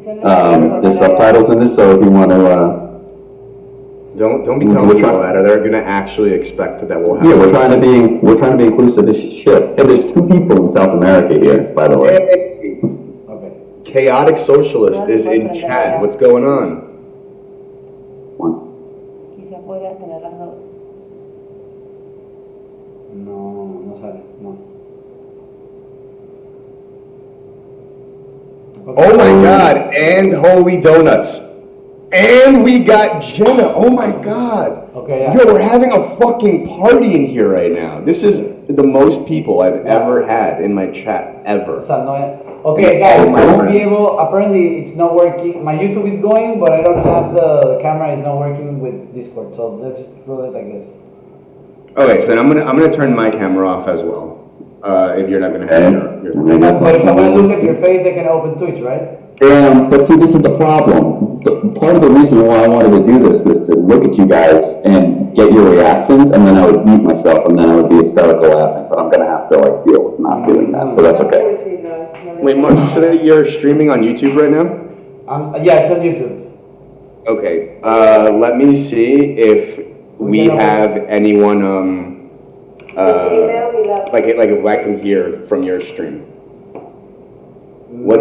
There's subtitles in this, so if you want to. Don't be telling people that, or they're gonna actually expect that we'll have. Yeah, we're trying to be inclusive as shit. And there's 2 people in South America here, by the way. Hey. Okay. Chaotic Socialist is in chat. What's going on? No sale, no. Okay. Oh my God! And holy donuts. And we got Jenna. Oh my God. Okay, yeah. Yo, we're having a fucking party in here right now. This is the most people I've ever had in my chat ever. Okay, guys, I won't be able. Apparently, it's not working. My YouTube is going, but I don't have the camera is not working with Discord. So let's do it like this. Okay, so then I'm gonna turn my camera off as well. If you're not gonna have your But if I want to look at your face, I can open Twitch, right? But see, this is the problem. Part of the reason why I wanted to do this was to look at you guys and get your reactions, and then I would mute myself, and then I would be hysterical laughing. But I'm gonna have to deal with not doing that, so that's okay. Wait, Mark, you said that you're streaming on YouTube right now? Yeah, it's on YouTube. Okay. Let me see if we have anyone. Like if I can hear from your stream. What?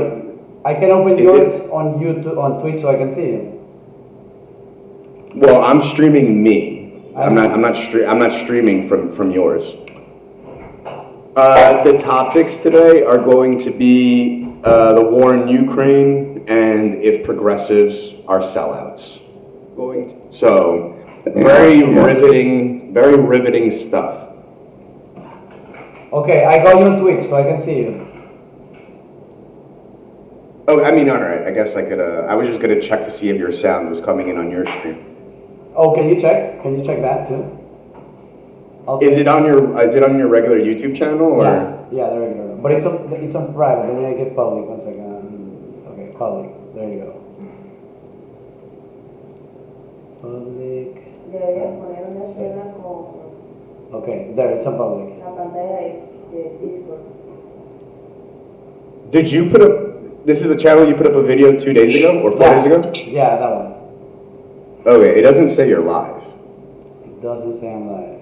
I can open yours on YouTube, on Twitch, so I can see you. Well, I'm streaming me. I'm not streaming from yours. The topics today are going to be the war in Ukraine and if progressives are sellouts. So very riveting stuff. Okay, I got you on Twitch, so I can see you. Oh, I mean, all right. I guess I could. I was just gonna check to see if your sound was coming in on your stream. Oh, can you check? Can you check that too? Is it on your regular YouTube channel or? Yeah, the regular. But it's on private. Let me make it public. 1 second. Okay, public. There you go. Public. Okay, there. It's on public. Did you put up? This is the channel you put up a video 2 days ago or 4 days ago? Yeah, that one. Okay, it doesn't say you're live. It doesn't say I'm live.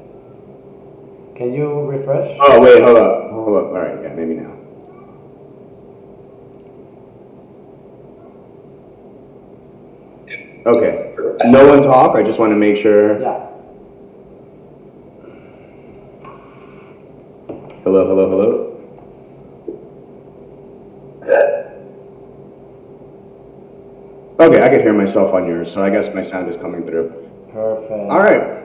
Can you refresh? Oh wait, hold up. All right, yeah, maybe now. Okay, no one talk. I just want to make sure. Yeah. Hello. Okay, I can hear myself on yours, so I guess my sound is coming through. Perfect. All right.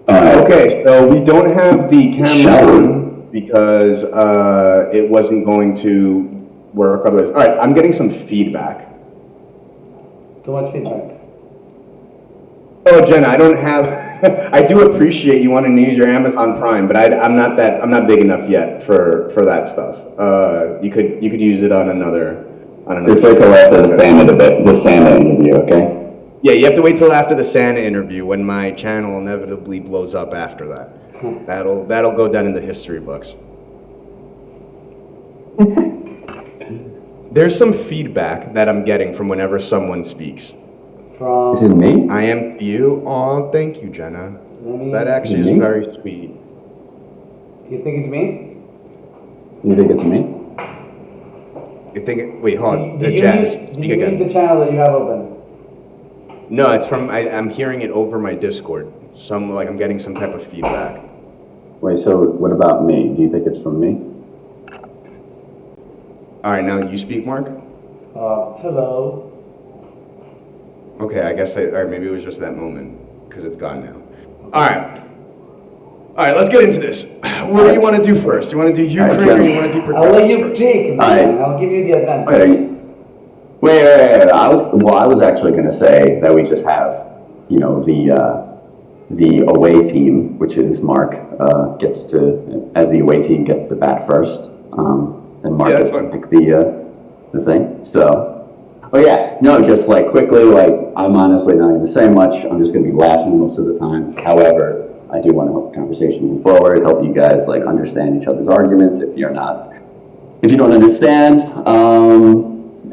Okay, so we don't have the camera on because it wasn't going to work otherwise. All right, I'm getting some feedback. Too much feedback. Oh, Jenna, I don't have. I do appreciate you wanting to use your Amazon Prime, but I'm not big enough yet for that stuff. You could use it on another. Just wait till after the Santa interview, okay? Yeah, you have to wait till after the Santa interview when my channel inevitably blows up after that. That'll go down in the history books. There's some feedback that I'm getting from whenever someone speaks. Is it me? I am you. Oh, thank you, Jenna. That actually is very sweet. You think it's me? You think it's me? Wait, hold on. Do you need the channel that you have open? No, it's from. I'm hearing it over my Discord. I'm getting some type of feedback. Wait, so what about me? Do you think it's from me? All right, now you speak, Mark. Hello. Okay, I guess or maybe it was just that moment because it's gone now. All right, let's get into this. What do you want to do first? Do you want to do Ukraine or do you want to do progressives I'll let you first? pick, man. I'll give you the advantage. Wait. I was actually going to say that we just have, the away team, which is Mark, as the away team gets to bat first. Then Mark gets to pick the thing. So. Oh yeah, no, just quickly, I'm honestly not going to say much. I'm just going to be laughing most of the time. However, I do want to help the conversation move forward, help you guys understand each other's arguments if you're not, if you don't understand,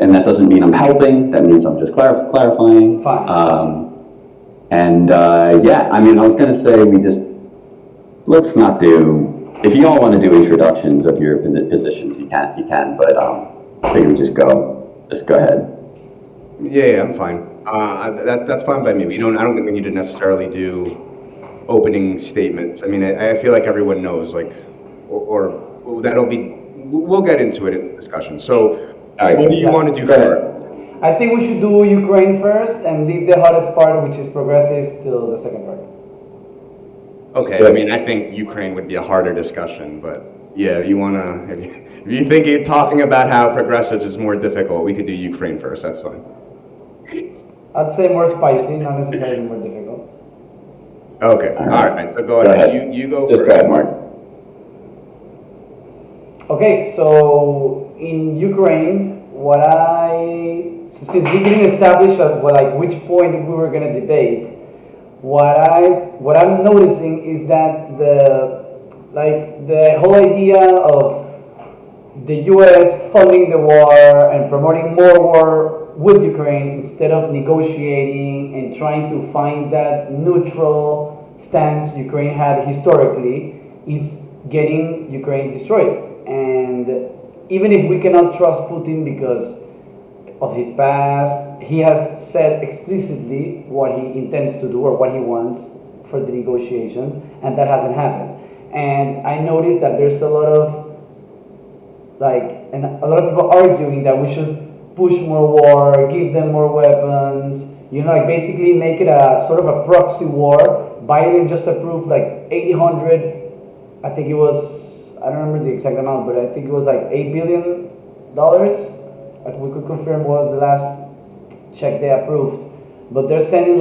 and that doesn't mean I'm helping, that means I'm just clarifying. Fine. Yeah, I mean, I was gonna say let's not do, if you all wanna do introductions of your positions, you can, but maybe just go ahead. Yeah, I'm fine. That's fine by me. I don't think we need to necessarily do opening statements. I mean, I feel like everyone knows, like, or we'll get into it in the discussion. So, right. What do you want to do first? I think we should do Ukraine first and leave the hottest part, which is progressive, till the second part. Okay, I mean, I think Ukraine would be a harder discussion, but yeah, if you think talking about how progressives is more difficult, we could do Ukraine first. That's fine. I'd say more spicy, not necessarily more difficult. Okay, all right. So go ahead. You go Just first. go ahead, Mark. Okay, so in Ukraine, since we didn't establish which point we were gonna debate, what I'm noticing is that the whole idea of the U.S. funding the war and promoting more war with Ukraine instead of negotiating and trying to find that neutral stance Ukraine had historically is getting Ukraine destroyed. And even if we cannot trust Putin because of his past, he has said explicitly what he intends to do or what he wants for the negotiations, and that hasn't happened. And I noticed that there's a lot of people arguing that we should push more war, give them more weapons, basically make it a sort of a proxy war. Biden just approved 800, I think it was, I don't remember the exact amount, but I think it was $8 billion. We could confirm what was the last check they approved. But they're sending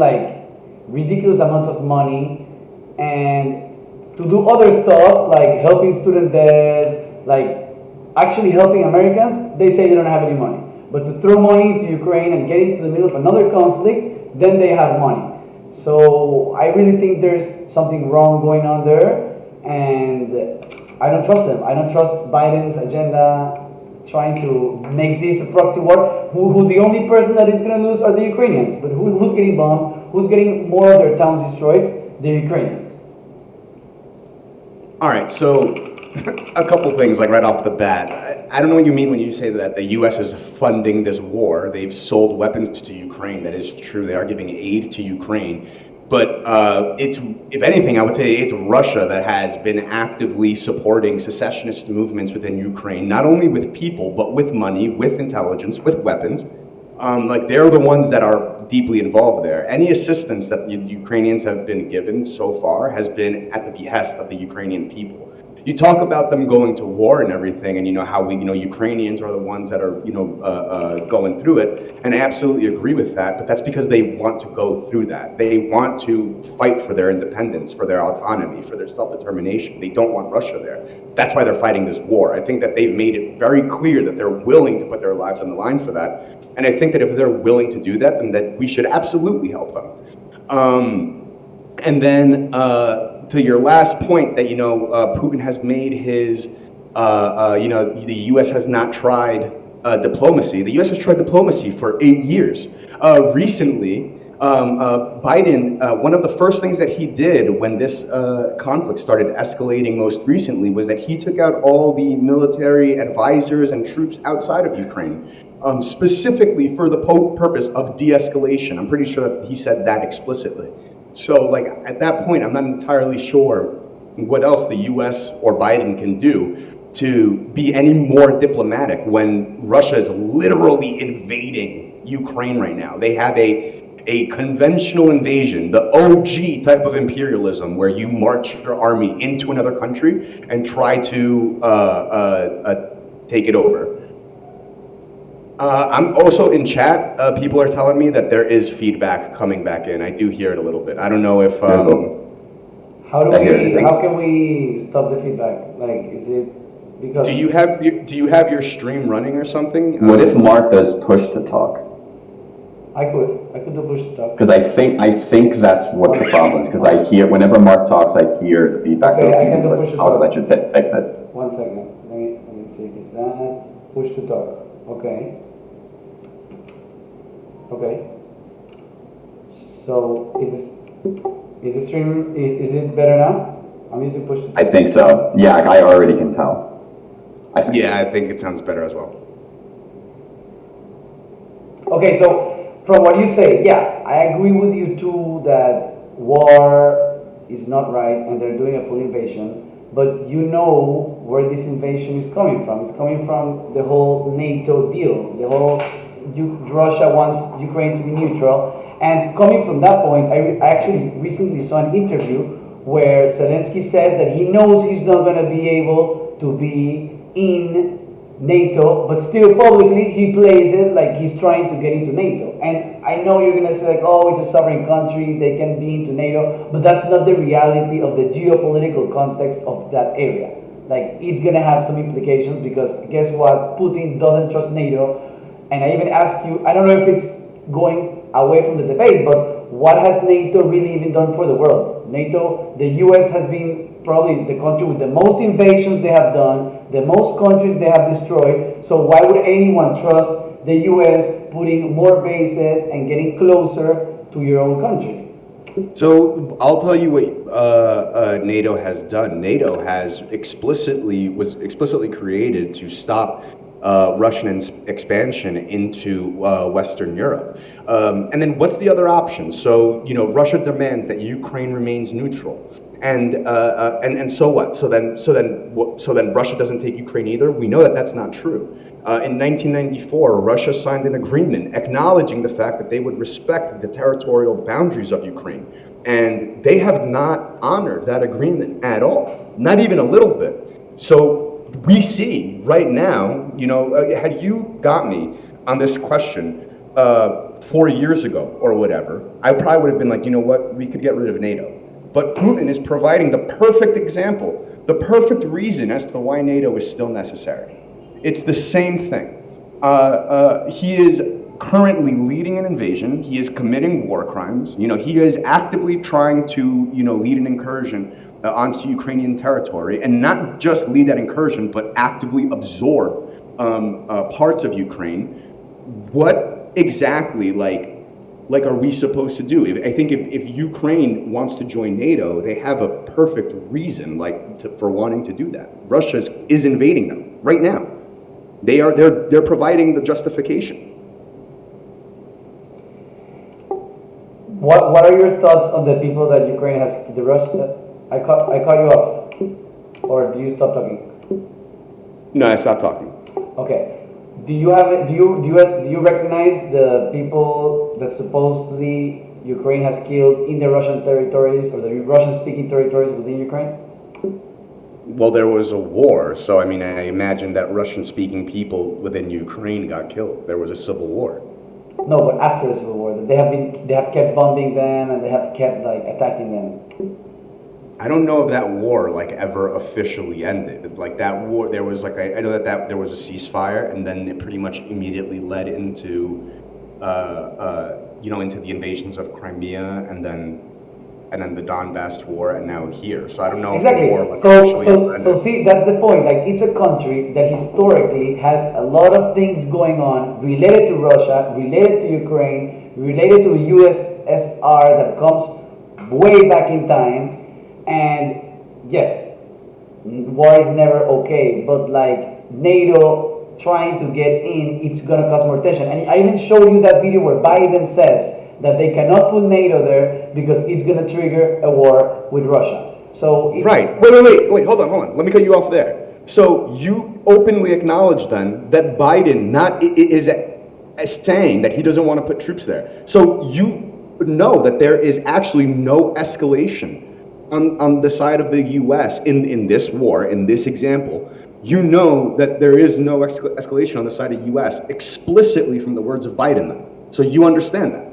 ridiculous amounts of money, and to do other stuff like helping student debt, actually helping Americans, they say they don't have any money. But to throw money into Ukraine and get into the middle of another conflict, then they have money. So I really think there's something wrong going on there, and I don't trust them. I don't trust Biden's agenda trying to make this a proxy war. Who the only person that is going to lose are the Ukrainians. But who's getting bombed? Who's getting more of their towns destroyed? The Ukrainians. All right, so a couple things right off the bat. I don't know what you mean when you say that the U.S. is funding this war. They've sold weapons to Ukraine. That is true. They are giving aid to Ukraine. But if anything, I would say it's Russia that has been actively supporting secessionist movements within Ukraine, not only with people, but with money, with intelligence, with weapons. They're the ones that are deeply involved there. Any assistance that the Ukrainians have been given so far has been at the behest of the Ukrainian people. You talk about them going to war and everything, and how Ukrainians are the ones that are going through it, and I absolutely agree with that. But that's because they want to go through that. They want to fight for their independence, for their autonomy, for their self-determination. They don't want Russia there. That's why they're fighting this war. I think that they've made it very clear that they're willing to put their lives on the line for that. And I think that if they're willing to do that, then that we should absolutely help them. And then to your last point that Putin has made his the U.S. has not tried diplomacy. The U.S. has tried diplomacy for 8 years. Recently, Biden, one of the first things that he did when this conflict started escalating most recently was that he took out all the military advisors and troops outside of Ukraine, specifically for the purpose of de-escalation. I'm pretty sure that he said that explicitly. So, at that point, I'm not entirely sure what else the U.S. or Biden can do to be any more diplomatic when Russia is literally invading Ukraine right now. They have a conventional invasion, the OG type of imperialism, where you march your army into another country and try to take it over. I'm also in chat. People are telling me that there is feedback coming back in. I do hear it a little bit. I don't know if. How can we stop the feedback? Is it because? Do you have your stream running or something? What if Mark does push to talk? I could do push to talk. Because I think that's what the problem is. Because I hear whenever Mark talks, I hear the feedback. Okay, so if you can push to talk, that should fix it. 1 second. Let me Let's see if it's that. Push to talk. Okay. Okay. So is the stream is it better now? I'm using push to talk. I think so. Yeah, I already can tell. I think it sounds better as well. Okay, so from what you say, yeah, I agree with you too that war is not right and they're doing a full invasion. But you know where this invasion is coming from. It's coming from the whole NATO deal. The whole Russia wants Ukraine to be neutral. And coming from that point, I actually recently saw an interview where Zelensky says that he knows he's not going to be able to be in NATO, but still publicly he plays it like he's trying to get into NATO. And I know you're gonna say like, oh, it's a sovereign country, they can be into NATO, but that's not the reality of the geopolitical context of that area. Like, it's gonna have some implications because guess what? Putin doesn't trust NATO. And I even ask you, I don't know if it's going away from the debate, but what has NATO really even done for the world? NATO, the US has been probably the country with the most invasions they have done, the most countries they have destroyed. So why would anyone trust the US putting more bases and getting closer to your own country? So I'll tell you what NATO has done. NATO was explicitly created to stop Russian expansion into Western Europe. And then what's the other option? So, Russia demands that Ukraine remains neutral. And so what? So then Russia doesn't take Ukraine either? We know that that's not true. In 1994, Russia signed an agreement acknowledging the fact that they would respect the territorial boundaries of Ukraine. And they have not honored that agreement at all, not even a little bit. So we see right now, had you got me on this question 4 years ago or whatever, I probably would have been like, you know what, we could get rid of NATO. But Putin is providing the perfect example, the perfect reason as to why NATO is still necessary. It's the same thing. He is currently leading an invasion. He is committing war crimes. He is actively trying to, lead an incursion onto Ukrainian territory, and not just lead that incursion, but actively absorb parts of Ukraine. What exactly, are we supposed to do? I think if Ukraine wants to join NATO, they have a perfect reason, for wanting to do that. Russia is invading them right now. They're providing the justification. What are your thoughts on the people that Ukraine has the Russia? I cut you off, or do you stop talking? No, I stopped talking. Okay. Do you recognize the people that supposedly Ukraine has killed in the Russian territories or the Russian-speaking territories within Ukraine? Well, there was a war, so I imagine that Russian-speaking people within Ukraine got killed. There was a civil war. No, but after the civil war, they have kept bombing them and they have kept attacking them. I don't know if that war ever officially ended. That war, there was I know that there was a ceasefire, and then it pretty much immediately led into into the invasions of Crimea, and then the Donbass war, and now here. So I don't know exactly. If the war, so see, that's the point. It's a country that historically has a lot of things going on related to Russia, related to Ukraine, related to the USSR that comes way back in time. And yes, war is never okay, but NATO trying to get in, it's gonna cause more tension. And I even showed you that video where Biden says that they cannot put NATO there because it's gonna trigger a war with Russia. So it's right. Wait, hold on. Let me cut you off there. So you openly acknowledge then that Biden is saying that he doesn't want to put troops there. So you know that there is actually no escalation on the side of the U.S. in this war, in this example. You know that there is no escalation on the side of the U.S. explicitly from the words of Biden then. So you understand that.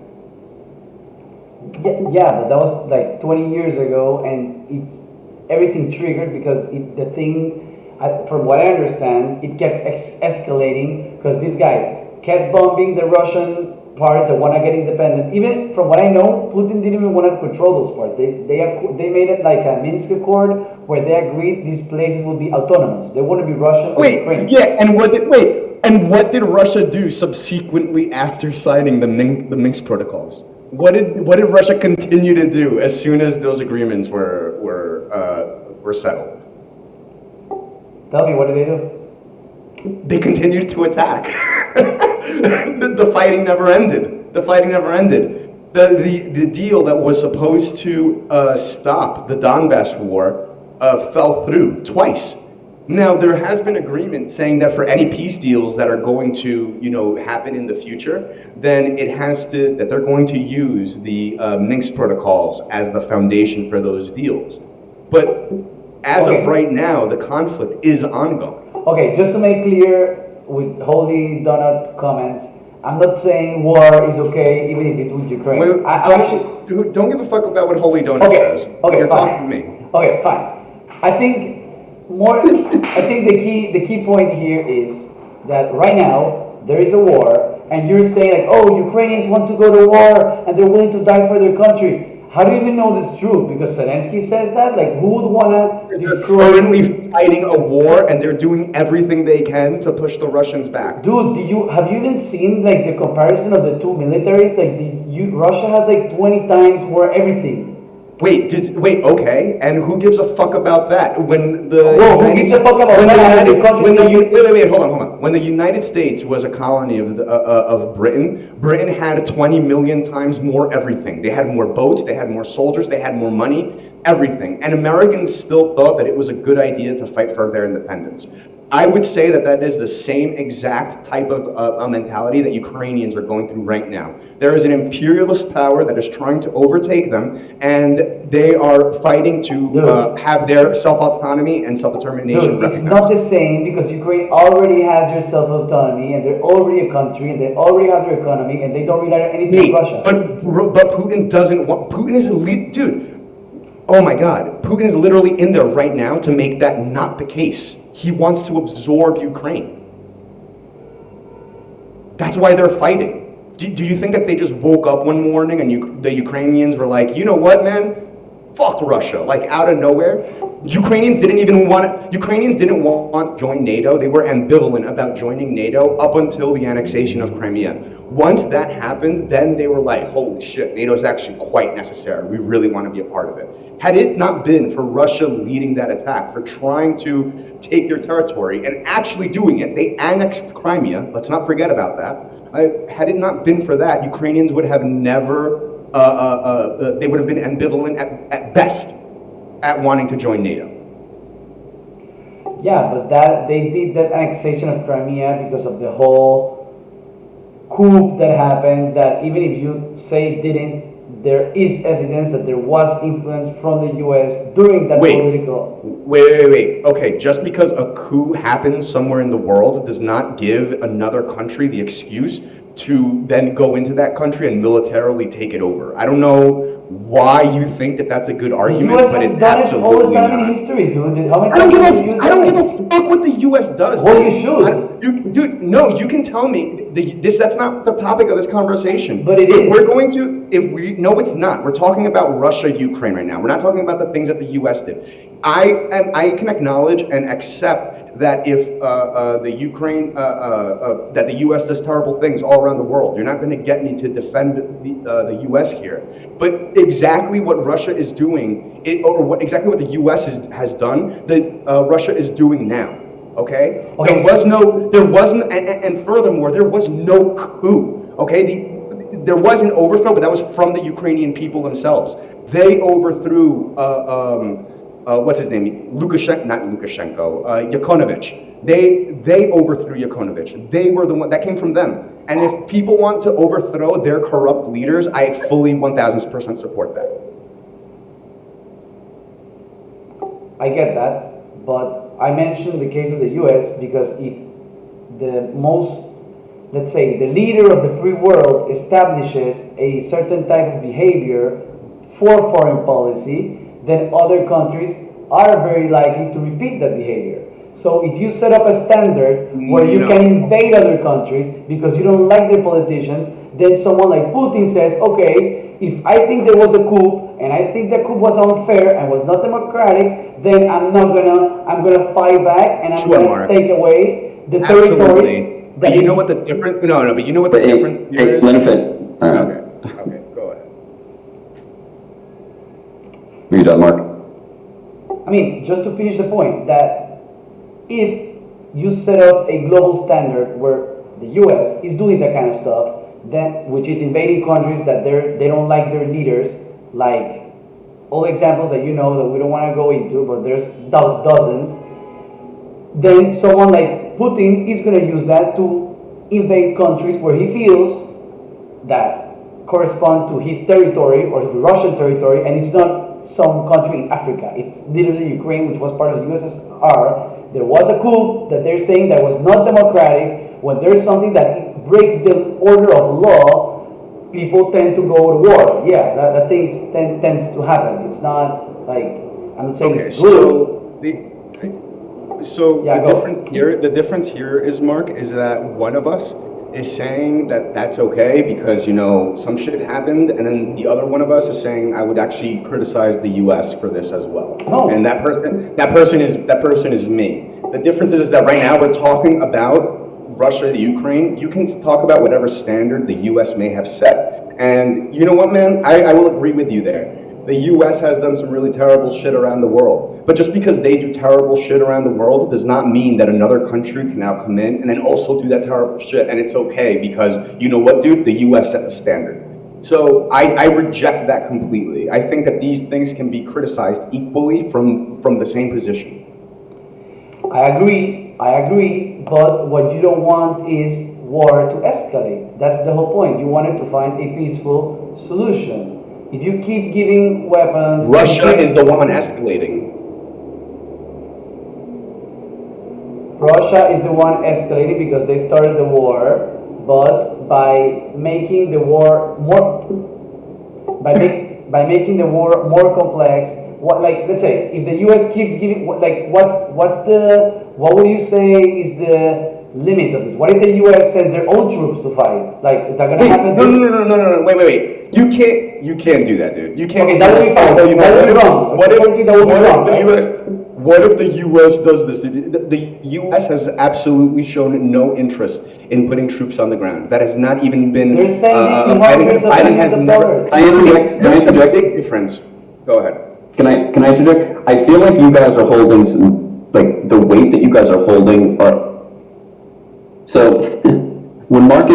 Yeah, but that was 20 years ago, and everything triggered because from what I understand, it kept escalating because these guys kept bombing the Russian parts that want to get independent. Even from what I know, Putin didn't even want to control those parts. They made it like a Minsk Accord where they agreed these places will be autonomous. They want to be Russian or Ukrainian. And what did Russia do subsequently after signing the Minsk protocols? What did Russia continue to do as soon as those agreements were settled? Tell me, what did they do? They continued to attack. The fighting never ended. The deal that was supposed to stop the Donbass war fell through twice. Now, there has been agreement saying that for any peace deals that are going to, happen in the future, then that they're going to use the Minsk protocols as the foundation for those deals. But as of right now, the conflict is ongoing. Okay, just to make clear with Holy Donut's comments, I'm not saying war is okay even if it's with Ukraine. Don't give a fuck about what Holy Donut says. Okay, You're fine. talking to me. Okay, fine. I think the key point here is that right now there is a war, and you're saying like, oh, Ukrainians want to go to war and they're willing to die for their country. How do you even know this is true? Because Zelensky says that? Like, who would want to destroy... They're currently fighting a war, and they're doing everything they can to push the Russians back. Dude, have you even seen, like, the comparison of the two militaries? Like, Russia has, like, 20 times more everything. Wait, okay, and who gives a fuck about that? When the who gives a fuck about that? Wait, hold on. When the United States was a colony of Britain, Britain had 20 million times more everything. They had more boats, they had more soldiers, they had more money, everything. And Americans still thought that it was a good idea to fight for their independence. I would say that is the same exact type of mentality that Ukrainians are going through right now. There is an imperialist power that is trying to overtake them, and they are fighting to have their self-autonomy and self-determination recognized. It's not the same, because Ukraine already has their self-autonomy, and they're already a country, and they already have their economy, and they don't rely on anything from Russia. But Putin doesn't want... Putin is dude. Oh my God, Putin is literally in there right now to make that not the case. He wants to absorb Ukraine. That's why they're fighting. Do you think that they just woke up one morning and the Ukrainians were like, you know what, man? Fuck Russia, like out of nowhere? Ukrainians didn't want to join NATO. They were ambivalent about joining NATO up until the annexation of Crimea. Once that happened, then they were like, holy shit, NATO is actually quite necessary. We really want to be a part of it. Had it not been for Russia leading that attack, for trying to take their territory and actually doing it, they annexed Crimea. Let's not forget about that. Had it not been for that, Ukrainians would have never, they would have been ambivalent at best at wanting to join NATO. Yeah, but they did that annexation of Crimea because of the whole coup that happened, that even if you say it didn't, there is evidence that there was influence from the US during that political... Wait. Okay, just because a coup happens somewhere in the world does not give another country the excuse to then go into that country and militarily take it over. I don't know why you think that that's a good argument, but it's absolutely all the time not. In history, dude. How many I don't give a fuck what the U.S. does. Well, you should. Dude, no, you can tell me that's not the topic of this conversation. But it is. No, it's not. We're talking about Russia, Ukraine right now. We're not talking about the things that the U.S. did. I can acknowledge and accept that if that the U.S. does terrible things all around the world, you're not going to get me to defend the U.S. here. But exactly what Russia is doing, exactly what the U.S. has done, that Russia is doing now. Okay? There wasn't, and furthermore, there was no coup. Okay? There was an overthrow, but that was from the Ukrainian people themselves. They overthrew. What's his name? Yanukovych. They overthrew Yanukovych. They were the one that came from them. And if people want to overthrow their corrupt leaders, I fully 1,000% support that. I get that, but I mentioned the case of the US because if let's say, the leader of the free world establishes a certain type of behavior for foreign policy, then other countries are very likely to repeat that behavior. So if you set up a standard where you can invade other countries because you don't like their politicians, then someone like Putin says, okay, if I think there was a coup and I think the coup was unfair and was not democratic, then I'm gonna fight back and I'm gonna take away the territories. But you know what the difference? No. But you know what the difference here is? Okay. Go ahead. Are you done, Mark? I mean, just to finish the point, that if you set up a global standard where the U.S. is doing that kind of stuff, then which is invading countries that they don't like their leaders, like all the examples that you know that we don't want to go into, but there's dozens. Then someone like Putin is going to use that to invade countries where he feels that correspond to his territory or to Russian territory, and it's not some country in Africa. It's literally Ukraine, which was part of the USSR. There was a coup that they're saying that was not democratic. When there's something that breaks the order of law, people tend to go to war. Yeah, that things tends to happen. It's not like, I'm not saying it's good. So the difference here is, Mark, is that one of us is saying that that's okay because, you know, some shit happened, and then the other one of us is saying I would actually criticize the U.S. for this as well. No. And that person is me. The difference is that right now we're talking about Russia, Ukraine. You can talk about whatever standard the U.S. may have set, and you know what, man, I will agree with you there. The U.S. has done some really terrible shit around the world. But just because they do terrible shit around the world does not mean that another country can now come in and then also do that terrible shit. And it's okay because, you know what, dude? The U.S. set the standard. So I reject that completely. I think that these things can be criticized equally from the same position. I agree, but what you don't want is war to escalate. That's the whole point. You wanted to find a peaceful solution. If you keep giving weapons... Russia is the one escalating. Russia is the one escalating because they started the war, but by making the war more... by making the war more complex, let's say, if the U.S. keeps giving... what would you say is the limit of this? What if the U.S. sends their own troops to fight? Like, is that going to happen? No. Wait. You can't do that, dude. You can't. Okay, that would be fine. That would be wrong. What if the U.S. does this? The U.S. has absolutely shown no interest in putting troops on the ground. That has not even been. They're sending hundreds of millions of dollars. There's a big difference. Go ahead. Can I interject? I feel like you guys are holding some, like the weight that you guys are holding are. So when Mark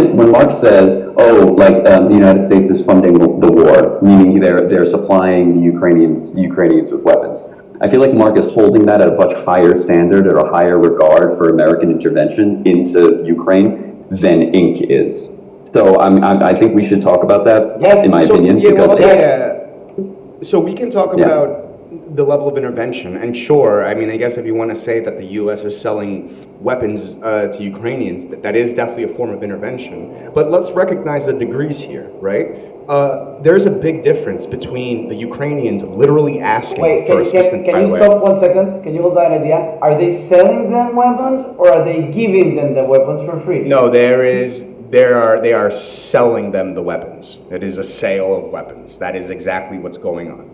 says, oh, like the United States is funding the war, meaning they're supplying the Ukrainians with weapons. I feel like Mark is holding that at a much higher standard or a higher regard for American intervention into Ukraine than Inc. is. So I think we should talk about that, in my opinion. So we can talk about the level of intervention, and sure, I mean, I guess if you want to say that the U.S. is selling weapons to Ukrainians, that is definitely a form of intervention. But let's recognize the degrees here, right? There's a big difference between the Ukrainians literally asking for assistance. Can you stop 1 second? Can you hold that idea? Are they selling them weapons, or are they giving them the weapons for free? No, they are selling them the weapons. It is a sale of weapons. That is exactly what's going on.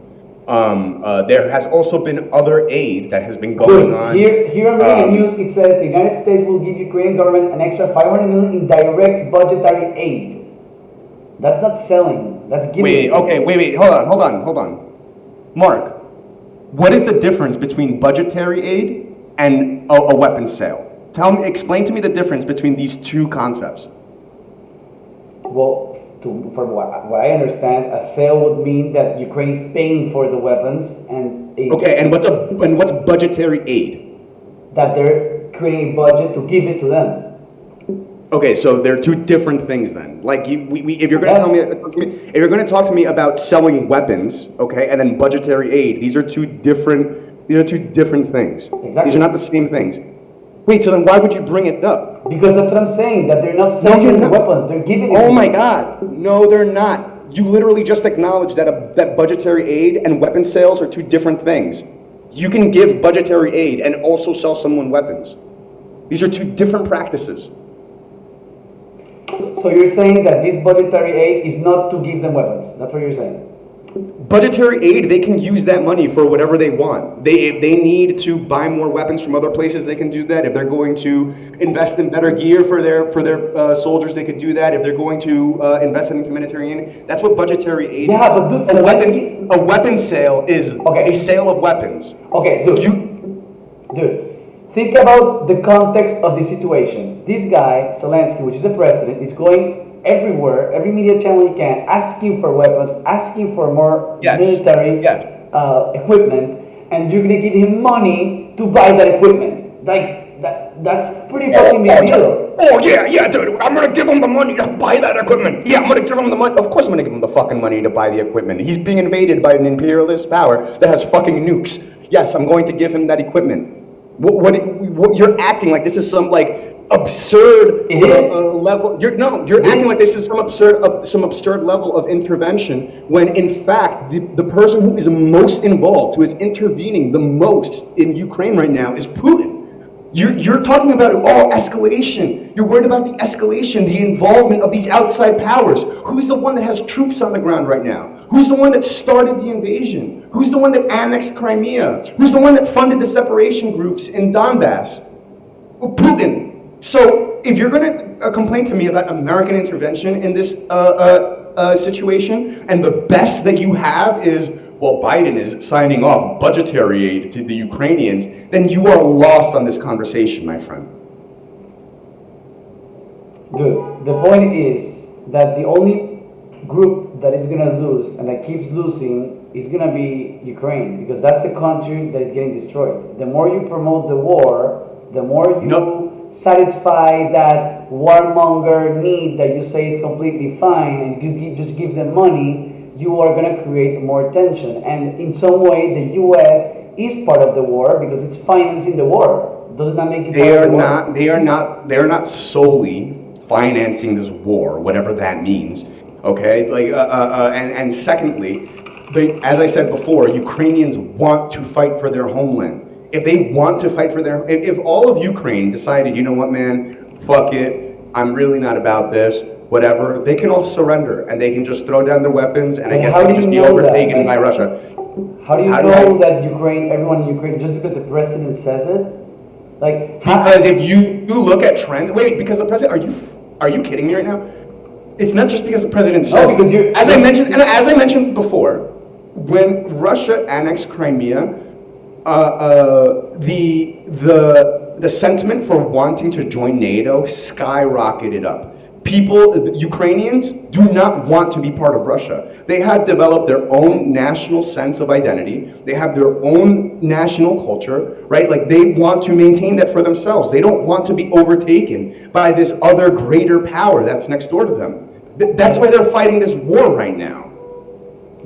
There has also been other aid that has been going on. Here on the news, it says the United States will give Ukrainian government an extra $500 million in direct budgetary aid. That's not selling. That's giving. Wait. Hold on. Mark, what is the difference between budgetary aid and a weapons sale? Explain to me the difference between these two concepts. Well, from what I understand, a sale would mean that Ukraine is paying for the weapons and what's budgetary aid? That they're creating a budget to give it to them. Okay, so they're two different things then. Like if you're going to talk to me about selling weapons, okay, and then budgetary aid, these are two different things. Exactly. These are not the same things. Wait, so then why would you bring it up? Because that's what I'm saying, that they're not selling the weapons, they're giving it to my God. No, they're not. You literally just acknowledged that budgetary aid and weapon sales are two different things. You can give budgetary aid and also sell someone weapons. These are two different practices. So you're saying that this budgetary aid is not to give them weapons. That's what you're saying. Budgetary aid, they can use that money for whatever they want. If they need to buy more weapons from other places, they can do that. If they're going to invest in better gear for their soldiers, they could do that. If they're going to invest in humanitarian, that's what budgetary aid is. Yeah, but dude, A weapon sale is a sale of weapons. Okay, dude, think about the context of the situation. This guy, Zelensky, which is the president, is going everywhere, every media channel he can, asking for weapons, asking for more military equipment, and you're gonna give him money to buy that equipment. Like that's pretty fucking big deal. Yeah, dude. I'm gonna give him the money to buy that equipment. Yeah, I'm gonna give him the money. Of course, I'm gonna give him the fucking money to buy the equipment. He's being invaded by an imperialist power that has fucking nukes. Yes, I'm going to give him that equipment. What you're acting like this is some like absurd level. You're acting like this is some absurd level of intervention when in fact the person who is most involved, who is intervening the most in Ukraine right now is Putin. You're talking about escalation. You're worried about the escalation, the involvement of these outside powers. Who's the one that has troops on the ground right now? Who's the one that started the invasion? Who's the one that annexed Crimea? Who's the one that funded the separation groups in Donbass? Well, Putin. So if you're going to complain to me about American intervention in this situation, and the best that you have is, well, Biden is signing off budgetary aid to the Ukrainians, then you are lost on this conversation, my friend. Dude, the point is that the only group that is going to lose and that keeps losing is going to be Ukraine, because that's the country that is getting destroyed. The more you promote the war, the more you satisfy that warmonger need that you say is completely fine, and you just give them money, you are going to create more tension. And in some way, the U.S. is part of the war because it's financing the war. Does that make it part of the war? They are not solely financing this war, whatever that means. Okay, and secondly, as I said before, Ukrainians want to fight for their homeland. If they want to fight for if all of Ukraine decided, you know what, man, fuck it, I'm really not about this, whatever, they can all surrender and they can just throw down their weapons and I guess they can just be overtaken by Russia. How do you know that everyone in Ukraine, just because the president says it? Because if you look at trends, because the president, are you kidding me right now? It's not just because the president says it. As I mentioned before, when Russia annexed Crimea, the sentiment for wanting to join NATO skyrocketed up. Ukrainians do not want to be part of Russia. They have developed their own national sense of identity. They have their own national culture, right? Like they want to maintain that for themselves. They don't want to be overtaken by this other greater power that's next door to them. That's why they're fighting this war right now.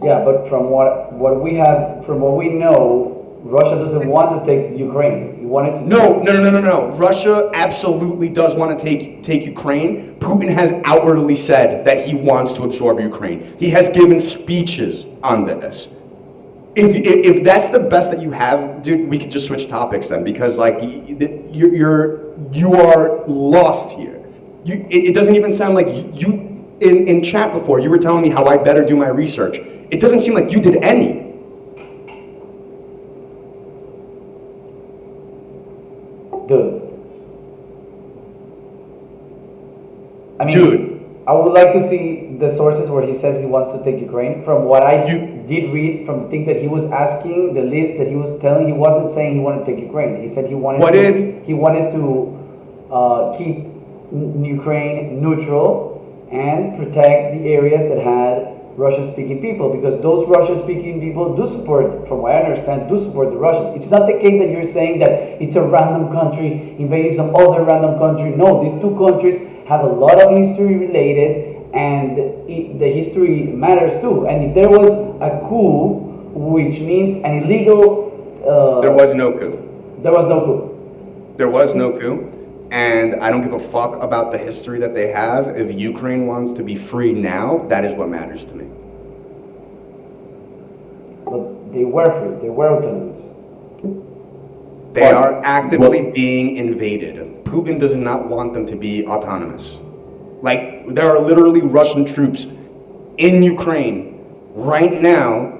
Yeah, but from what we know, Russia doesn't want to take Ukraine. You want it to No. Russia absolutely does want to take Ukraine. Putin has outwardly said that he wants to absorb Ukraine. He has given speeches on this. If that's the best that you have, dude, we could just switch topics then, because like you are lost here. It doesn't even sound like you in chat before you were telling me how I better do my research. It doesn't seem like you did any. Dude. I would like to see the sources where he says he wants to take Ukraine. From what I did read, from the thing that he was asking, the list that he was telling, he wasn't saying he wanted to take Ukraine. He said he wanted to keep Ukraine neutral and protect the areas that had Russian-speaking people, because those Russian-speaking people do support, from what I understand, do support the Russians. It's not the case that you're saying that it's a random country invading some other random country. No, these two countries have a lot of history related, and the history matters too. And if there was a coup, which means an illegal... there was no coup. There was no coup. There was no coup. And I don't give a fuck about the history that they have. If Ukraine wants to be free now, that is what matters to me. But they were free. They were autonomous. They are actively being invaded. Putin does not want them to be autonomous. Like, there are literally Russian troops in Ukraine right now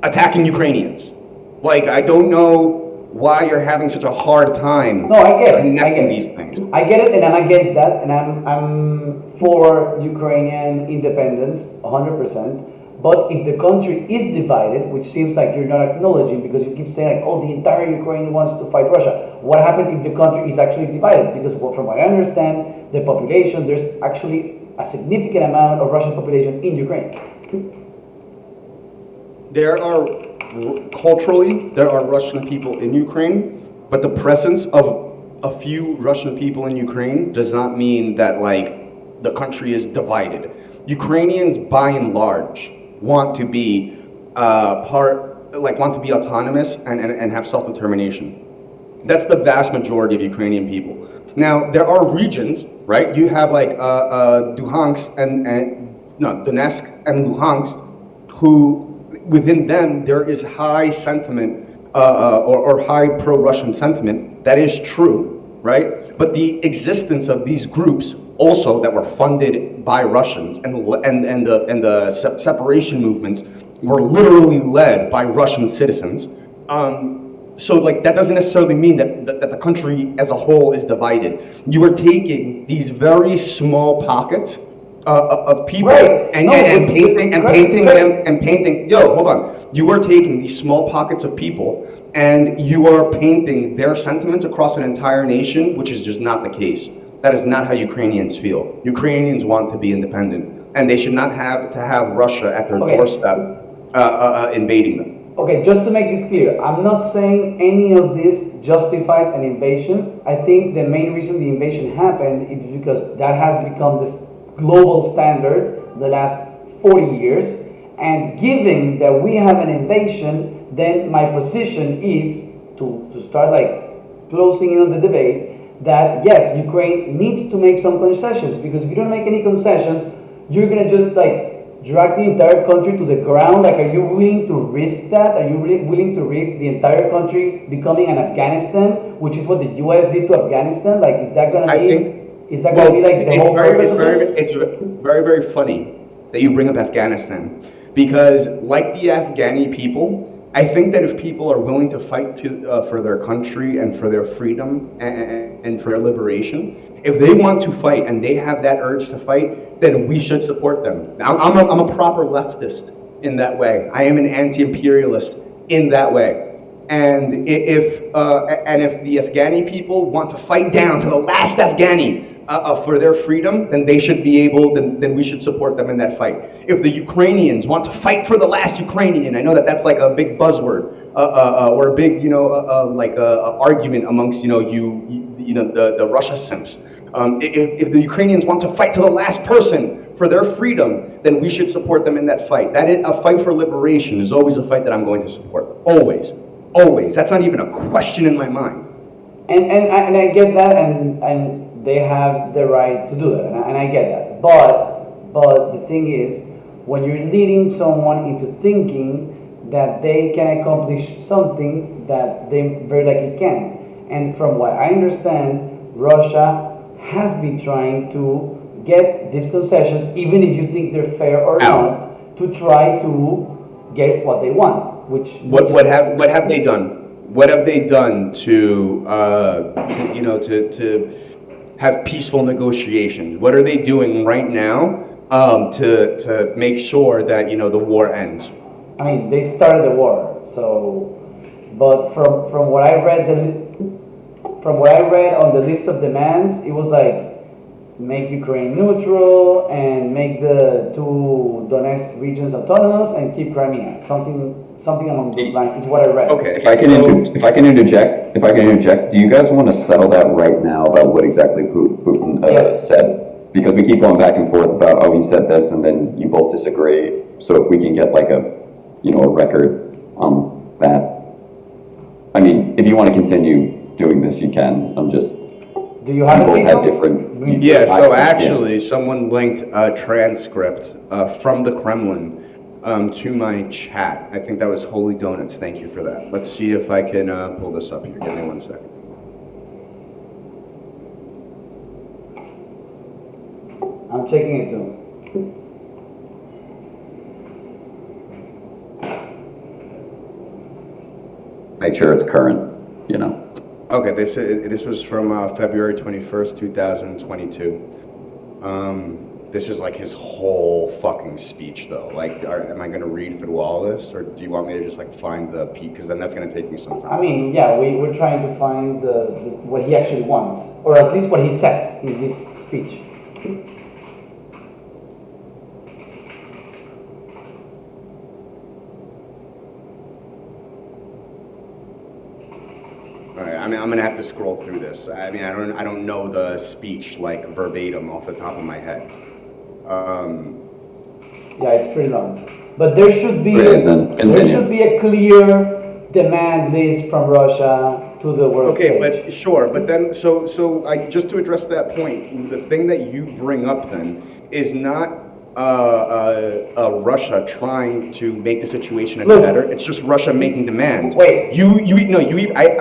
attacking Ukrainians. Like, I don't know why you're having such a hard time No, I get it. connecting these things. I get it, and I'm against that, and I'm for Ukrainian independence, 100%. But if the country is divided, which seems like you're not acknowledging because you keep saying like, oh, the entire Ukraine wants to fight Russia. What happens if the country is actually divided? Because from what I understand, the population, there's actually a significant amount of Russian population in Ukraine. Culturally, there are Russian people in Ukraine, but the presence of a few Russian people in Ukraine does not mean that like the country is divided. Ukrainians, by and large, want to be want to be autonomous and have self-determination. That's the vast majority of Ukrainian people. Now, there are regions, right? You have like Donetsk and Luhansk, who within them there is high sentiment or high pro-Russian sentiment. That is true, right? But the existence of these groups also that were funded by Russians and the separation movements were literally led by Russian citizens. So like that doesn't necessarily mean that the country as a whole is divided. You are taking these very small pockets of people and painting. Yo, hold on. You are taking these small pockets of people and you are painting their sentiments across an entire nation, which is just not the case. That is not how Ukrainians feel. Ukrainians want to be independent, and they should not have to have Russia at their doorstep invading them. Okay, just to make this clear, I'm not saying any of this justifies an invasion. I think the main reason the invasion happened is because that has become this global standard the last 40 years. And given that we have an invasion, then my position is to start like closing in on the debate that yes, Ukraine needs to make some concessions, because if you don't make any concessions, you're gonna just like drag the entire country to the ground. Like, are you willing to risk that? Are you really willing to risk the entire country becoming an Afghanistan, which is what the U.S. did to Afghanistan? Like, is that gonna be like the whole purpose of this? It's very, very funny that you bring up Afghanistan, because like the Afghani people, I think that if people are willing to fight for their country and for their freedom and for their liberation, if they want to fight and they have that urge to fight, then we should support them. I'm a proper leftist in that way. I am an anti-imperialist in that way. And if the Afghani people want to fight down to the last Afghani for their freedom, then they should be able. Then we should support them in that fight. If the Ukrainians want to fight for the last Ukrainian, I know that that's like a big buzzword or a big argument amongst the Russia simps. If the Ukrainians want to fight to the last person for their freedom, then we should support them in that fight. A fight for liberation is always a fight that I'm going to support. Always. Always. That's not even a question in my mind. And I get that, and they have the right to do that, and I get that. But the thing is, when you're leading someone into thinking that they can accomplish something that they very likely can't, and from what I understand, Russia has been trying to get these concessions, even if you think they're fair or not, to try to get what they want. What have they done? What have they done to have peaceful negotiations? What are they doing right now to make sure that the war ends? I mean, they started the war, so. But from what I read on the list of demands, it was like make Ukraine neutral and make the two Donetsk regions autonomous and keep Crimea. Something along those lines. It's what I read. Okay. If I can interject, do you guys want to settle that right now about what exactly Putin said? Because we keep going back and forth about, he said this, and then you both disagree. So if we can get like a record on that. I mean, if you want to continue doing this, you can. Do you have both have different. Yeah. So actually, someone linked a transcript from the Kremlin to my chat. I think that was Holy Donuts. Thank you for that. Let's see if I can pull this up here. Give me 1 second. I'm checking it too. Make sure it's current, you know. Okay, this was from February 21st, 2022. This is like his whole fucking speech, though. Like, am I going to read through all this, or do you want me to just like find the peak? Because then that's going to take me some time. I mean, yeah, we're trying to find what he actually wants, or at least what he says in this speech. All right, I mean, I'm gonna have to scroll through this. I mean, I don't know the speech like verbatim off the top of my head. Yeah, it's pretty long, but there should be a clear demand list from Russia to the world okay, stage. but sure, but then so I just to address that point, the thing that you bring up then is not Russia trying to make the situation any better. It's just Russia making demands. Wait.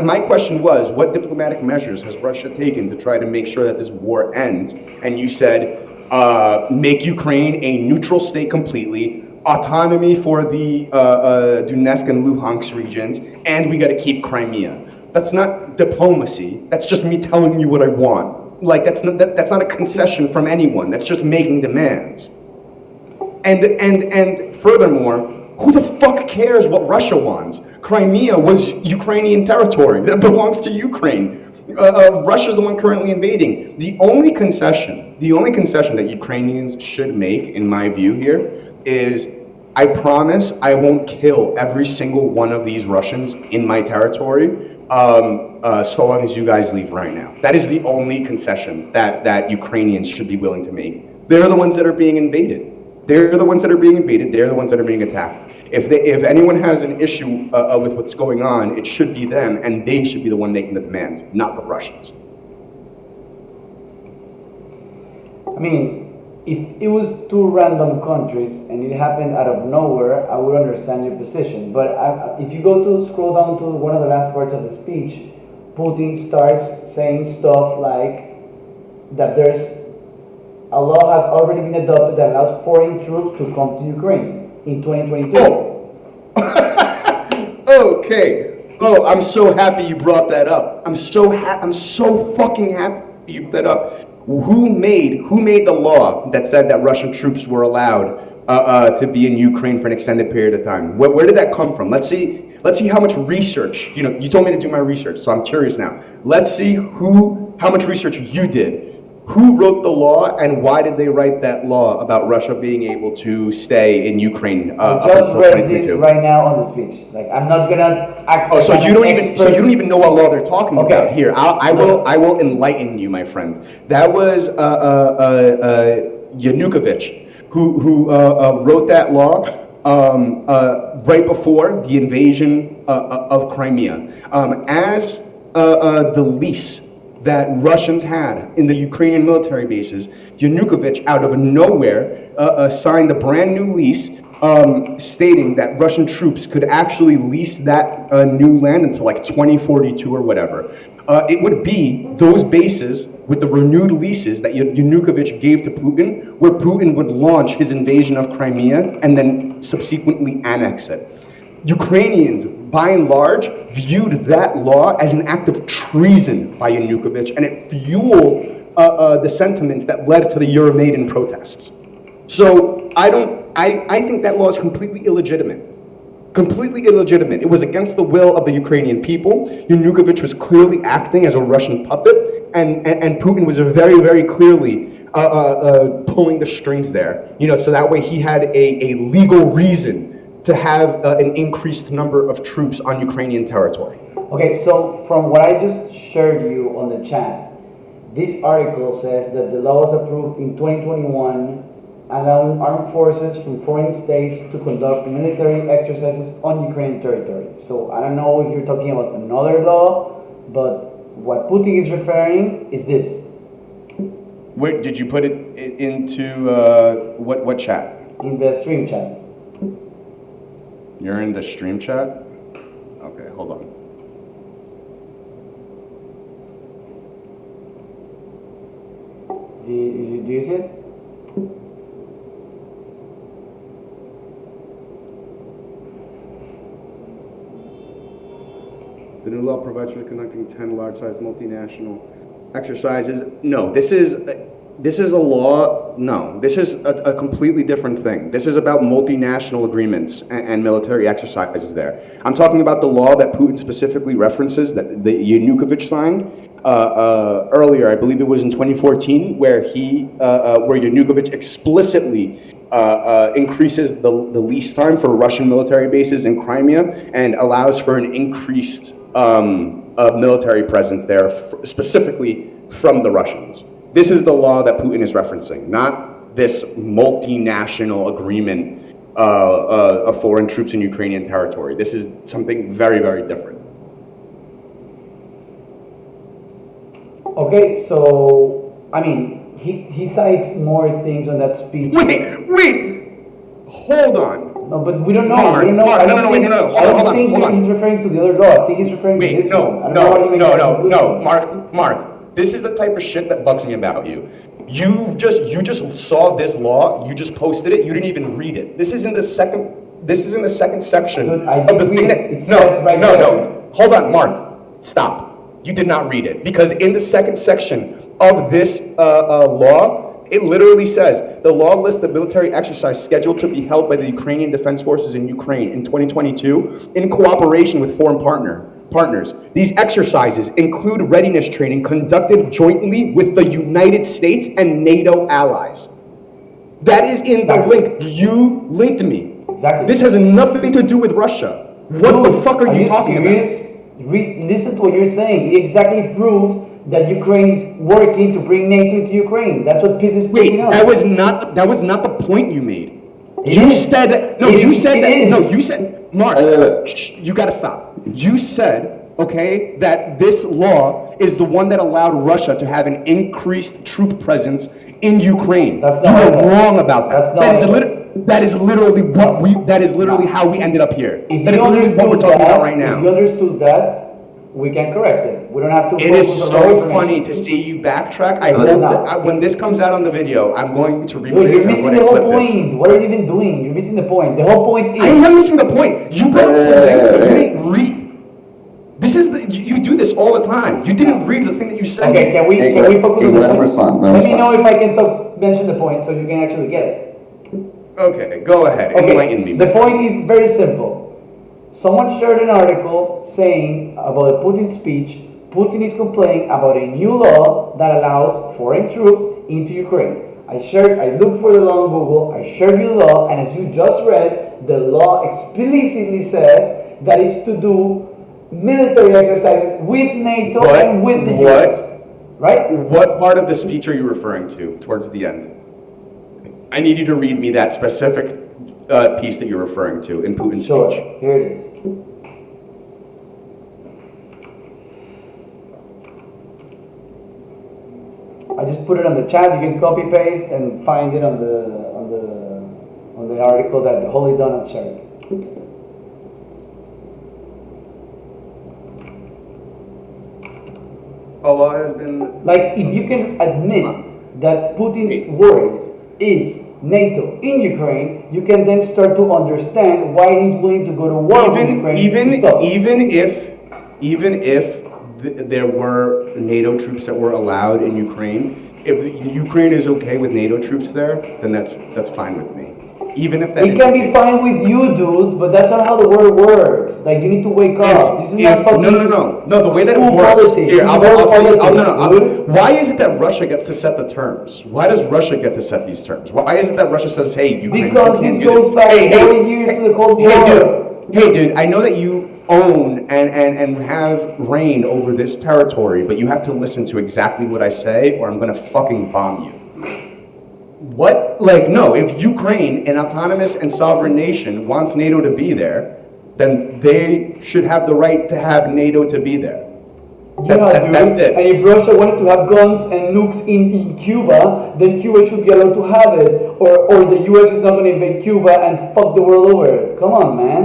My question was, what diplomatic measures has Russia taken to try to make sure that this war ends? And you said, make Ukraine a neutral state completely, autonomy for the Donetsk and Luhansk regions, and we got to keep Crimea. That's not diplomacy. That's just me telling you what I want. Like that's not a concession from anyone. That's just making demands. And furthermore, who the fuck cares what Russia wants? Crimea was Ukrainian territory that belongs to Ukraine. Russia's the one currently invading. The only concession that Ukrainians should make, in my view here, is I promise I won't kill every single one of these Russians in my territory so long as you guys leave right now. That is the only concession that Ukrainians should be willing to make. They're the ones that are being invaded. They're the ones that are being invaded. They're the ones that are being attacked. If anyone has an issue with what's going on, it should be them, and they should be the one making the demands, not the Russians. I mean, if it was two random countries and it happened out of nowhere, I would understand your position. But if you scroll down to one of the last parts of the speech, Putin starts saying stuff like that a law has already been adopted that allows foreign troops to come to Ukraine in 2022. Oh. Okay. Oh, I'm so happy you brought that up. I'm so fucking happy you brought that up. Who made the law that said that Russian troops were allowed to be in Ukraine for an extended period of time? Where did that come from? Let's see how much research. You told me to do my research, so I'm curious now. Let's see how much research you did. Who wrote the law, and why did they write that law about Russia being able to stay in Ukraine up just until read 2022? this right now on the speech. Like, I'm not gonna act. Oh, so you don't even know what law they're talking about here. I will enlighten you, my friend. That was Yanukovych who wrote that law right before the invasion of Crimea, as the lease that Russians had in the Ukrainian military bases. Yanukovych, out of nowhere, signed a brand new lease stating that Russian troops could actually lease that new land until like 2042 or whatever. It would be those bases with the renewed leases that Yanukovych gave to Putin, where Putin would launch his invasion of Crimea and then subsequently annex it. Ukrainians, by and large, viewed that law as an act of treason by Yanukovych, and it fueled the sentiments that led to the Euromaidan protests. So I think that law is completely illegitimate. Completely illegitimate. It was against the will of the Ukrainian people. Yanukovych was clearly acting as a Russian puppet, and Putin was very, very clearly pulling the strings there. So that way he had a legal reason to have an increased number of troops on Ukrainian territory. Okay, so from what I just shared you on the chat, this article says that the law was approved in 2021, allowing armed forces from foreign states to conduct military exercises on Ukrainian territory. So I don't know if you're talking about another law, but what Putin is referring is this. Where did you put it into what chat? In the stream chat. You're in the stream chat? Okay, hold on. Do you see it? The new law provides for conducting 10 large-sized multinational exercises. No, this is a law. No, this is a completely different thing. This is about multinational agreements and military exercises there. I'm talking about the law that Putin specifically references that Yanukovych signed earlier. I believe it was in 2014, where Yanukovych explicitly increases the lease time for Russian military bases in Crimea and allows for an increased military presence there, specifically from the Russians. This is the law that Putin is referencing, not this multinational agreement of foreign troops in Ukrainian territory. This is something very, very different. Okay, so, I mean, he cites more things on that speech. Wait! Hold on. No, but we don't know. Mark, We don't know. Mark, I don't no, think, no, I don't hold think on. he's referring to the other law. I think he's referring to this one. I don't know what he means. No, Mark. This is the type of shit that bugs me about you. You just saw this law. You just posted it. You didn't even read it. This is in the second section Dude, I of did the read thing it. that. It says right there. No. Hold on, Mark. Stop. You did not read it, because in the second section of this law, it literally says, the law lists the military exercise scheduled to be held by the Ukrainian Defense Forces in Ukraine in 2022 in cooperation with foreign partners. These exercises include readiness training conducted jointly with the United States and NATO allies. That is in the link. You linked me. Exactly. This has nothing to do with Russia. What the fuck are you talking serious? Listen to what you're saying. It exactly proves that Ukraine is working to bring NATO into Ukraine. That's what pisses Putin off. That was not the point you made. You said Mark, you gotta stop. You said, okay, that this law is the one that allowed Russia to have an increased troop presence in Ukraine. That's you not are what I said. wrong about that. That's not That is literally how we ended up here. If That is you literally what we're understood talking that, about right now. If you understood that, we can correct it. We don't have to. It is focus on so all funny information. to see you backtrack. I hope that when this comes out on the video, I'm going to replay Dude, this. you're missing the whole point. What are you even doing? You're missing the point. The whole point is. I'm not missing the point. You brought up the thing, but you didn't read. This is you do this all the time. You didn't read the thing that you said. Okay, can we focus on the let him point? respond. Let me know if I can mention the point so you can actually get it. Okay, go ahead. Okay, Enlighten me. the point is very simple. Someone shared an article saying about a Putin speech. Putin is complaining about a new law that allows foreign troops into Ukraine. I looked for the law on Google, I shared you the law, and as you just read, the law explicitly says that it's to do military exercises with NATO and with the US. Right? What part of the speech are you referring to towards the end? I need you to read me that specific piece that you're referring to in Putin's speech. Sure, here it is. I just put it on the chat. You can copy paste and find it on the article that Holy Donut shared. Allah has been Like, if you can admit that Putin's worries is NATO in Ukraine, you can then start to understand why he's willing to go to war with Ukraine. Even if there were NATO troops that were allowed in Ukraine, if Ukraine is okay with NATO troops there, then that's fine with me. Even if that It can be fine with you, dude, but that's not how the world works. Like, you need to wake up. This is not fucking No, the way that it school works. politics. Here, This is I'll world tell you. politics, dude. Why is it that Russia gets to set the terms? Why does Russia get to set these terms? Why is it that Russia says, "Hey, Ukraine"? Because this goes back 40 years to the Cold War. Hey, dude, I know that you own and have reign over this territory, but you have to listen to exactly what I say, or I'm gonna fucking bomb you. What? Like, no, if Ukraine, an autonomous and sovereign nation, wants NATO to be there, then they should have the right to have NATO to be there. That's it. And if Russia wanted to have guns and nukes in Cuba, then Cuba should be allowed to have it, or the US is not going to invade Cuba and fuck the world over. Come on, man.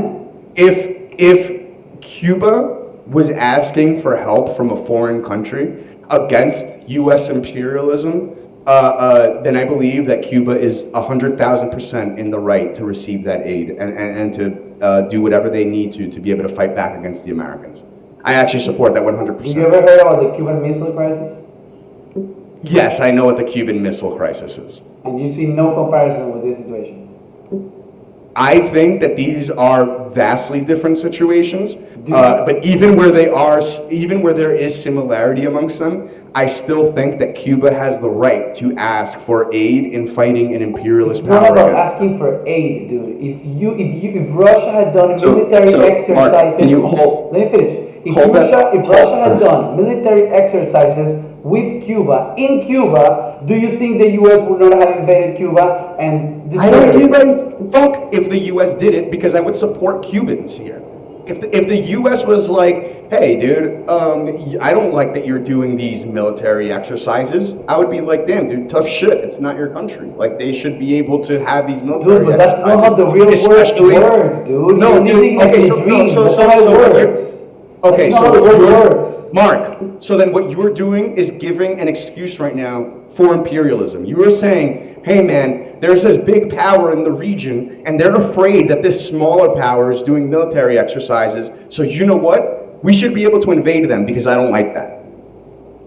if Cuba was asking for help from a foreign country against U.S. imperialism, then I believe that Cuba is 100,000% in the right to receive that aid and to do whatever they need to be able to fight back against the Americans. I actually support that 100%. Have you ever heard about the Cuban Missile Crisis? Yes, I know what the Cuban Missile Crisis is. And you see no comparison with this situation? I think that these are vastly different situations, but even where there is similarity amongst them, I still think that Cuba has the right to ask for aid in fighting an imperialist power. It's not about asking for aid, dude. If Russia had done military exercises, Mark, can you hold? Let me finish. If Hold Russia had done military exercises with Cuba, in Cuba, do you think the U.S. would not have invaded Cuba and I don't destroyed give it? a fuck if the U.S. did it, because I would support Cubans here. If the U.S. was like, hey, dude, I don't like that you're doing these military exercises, I would be like, damn, dude, tough shit. It's not your country. Like, they should be able to have these military Dude, but that's exercises. not how the real words, dude. No, You're living dude, okay, in a so, dream. no, That's not how it works. Okay, That's so not how what it you're, works. Mark, so then what you're doing is giving an excuse right now for imperialism. You are saying, hey man, there's this big power in the region and they're afraid that this smaller power is doing military exercises, so you know what? We should be able to invade them because I don't like that.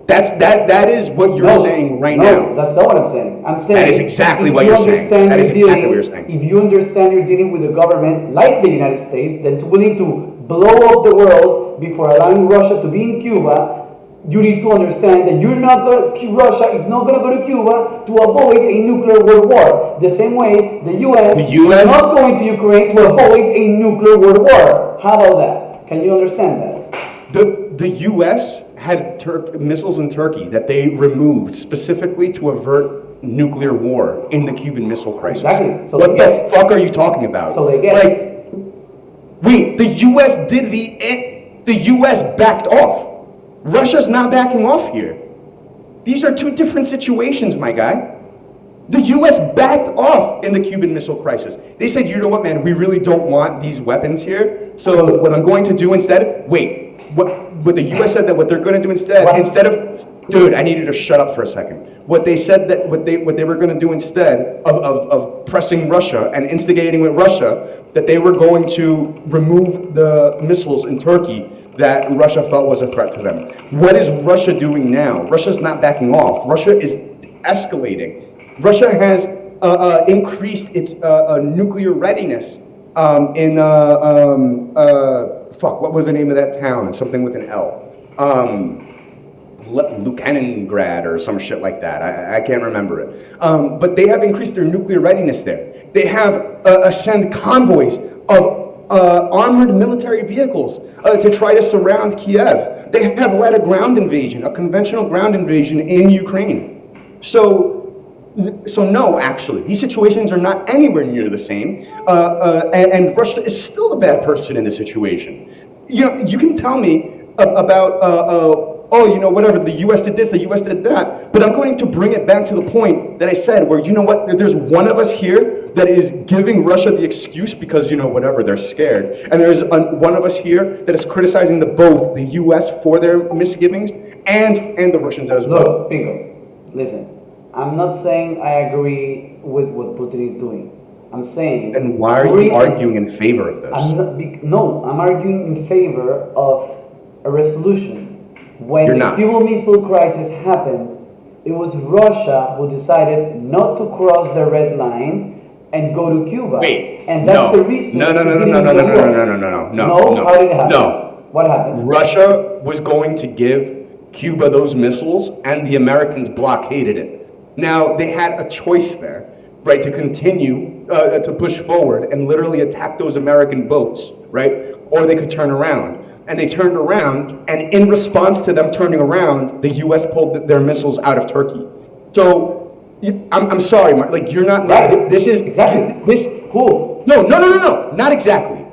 That is what you're saying right now. No, that's not what I'm saying. I'm saying that is exactly what you're saying. That is exactly what you're saying. If you understand you're dealing with a government like the United States that's willing to blow up the world before allowing Russia to be in Cuba, you need to understand that Russia is not going to go to Cuba to avoid a nuclear world war. The same way the US is not going to Ukraine to avoid a nuclear world war. How about that? Can you understand that? The U.S. had missiles in Turkey that they removed specifically to avert nuclear war in the Cuban Missile Crisis. Exactly. So what the fuck are you talking about? So they get like, wait, the U.S. did the U.S. backed off. Russia's not backing off here. These are two different situations, my guy. The U.S. backed off in the Cuban Missile Crisis. They said, you know what, man, we really don't want these weapons here. So what I'm going to do instead, what the U.S. said that what they're going to do instead of, dude, I need you to shut up for a second. What they said that what they were going to do instead of pressing Russia and instigating with Russia, that they were going to remove the missiles in Turkey that Russia felt was a threat to them. What is Russia doing now? Russia's not backing off. Russia is escalating. Russia has increased its nuclear readiness what was the name of that town? Something with an L. Leningrad or some shit like that. I can't remember it. But they have increased their nuclear readiness there. They have sent convoys of armored military vehicles to try to surround Kiev. They have led a ground invasion, a conventional ground invasion in Ukraine. So no, actually, these situations are not anywhere near the same, and Russia is still the bad person in this situation. You know, you can tell me about, whatever, the U.S. did this, the U.S. did that, but I'm going to bring it back to the point that I said, where, you know what, there's one of us here that is giving Russia the excuse because, whatever, they're scared, and there's one of us here that is criticizing both the U.S. for their misgivings and the Russians as well. Look, Pingo, listen. I'm not saying I agree with what Putin is doing. I'm saying... And why are you arguing in favor of this? I'm arguing in favor of a resolution. When the Cuban Missile Crisis happened, it was Russia who decided not to cross the red line and go to Cuba. Wait, and that's the reason... No. How did it happen? No. What happened? Russia was going to give Cuba those missiles, and the Americans blockaded it. Now, they had a choice there, right, to continue to push forward and literally attack those American boats, right? Or they could turn around. And they turned around, and in response to them turning around, the U.S. pulled their missiles out of Turkey. So, I'm sorry, Mark, like, you're not... Right. This is... Exactly. Cool. No, not exactly.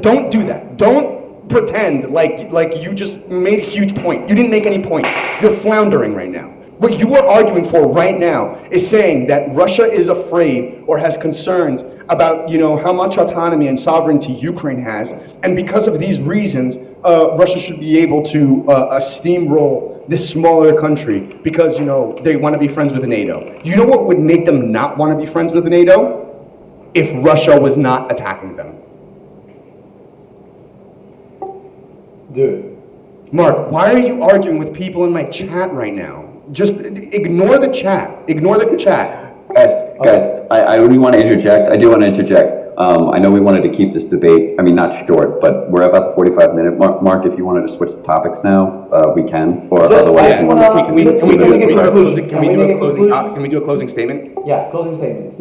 Don't do that. Don't pretend like you just made a huge point. You didn't make any point. You're floundering right now. What you are arguing for right now is saying that Russia is afraid or has concerns about, how much autonomy and sovereignty Ukraine has, and because of these reasons, Russia should be able to steamroll this smaller country because, they want to be friends with NATO. You know what would make them not want to be friends with NATO? If Russia was not attacking them. Dude. Mark, why are you arguing with people in my chat right now? Just ignore the chat. Ignore the chat. Guys, I really want to interject. I do want to interject. I know we wanted to keep this debate, not short, but we're about the 45-minute mark. Mark, if you wanted to switch the topics now, we can. Or otherwise, can we do a closing statement? Yeah, closing statements.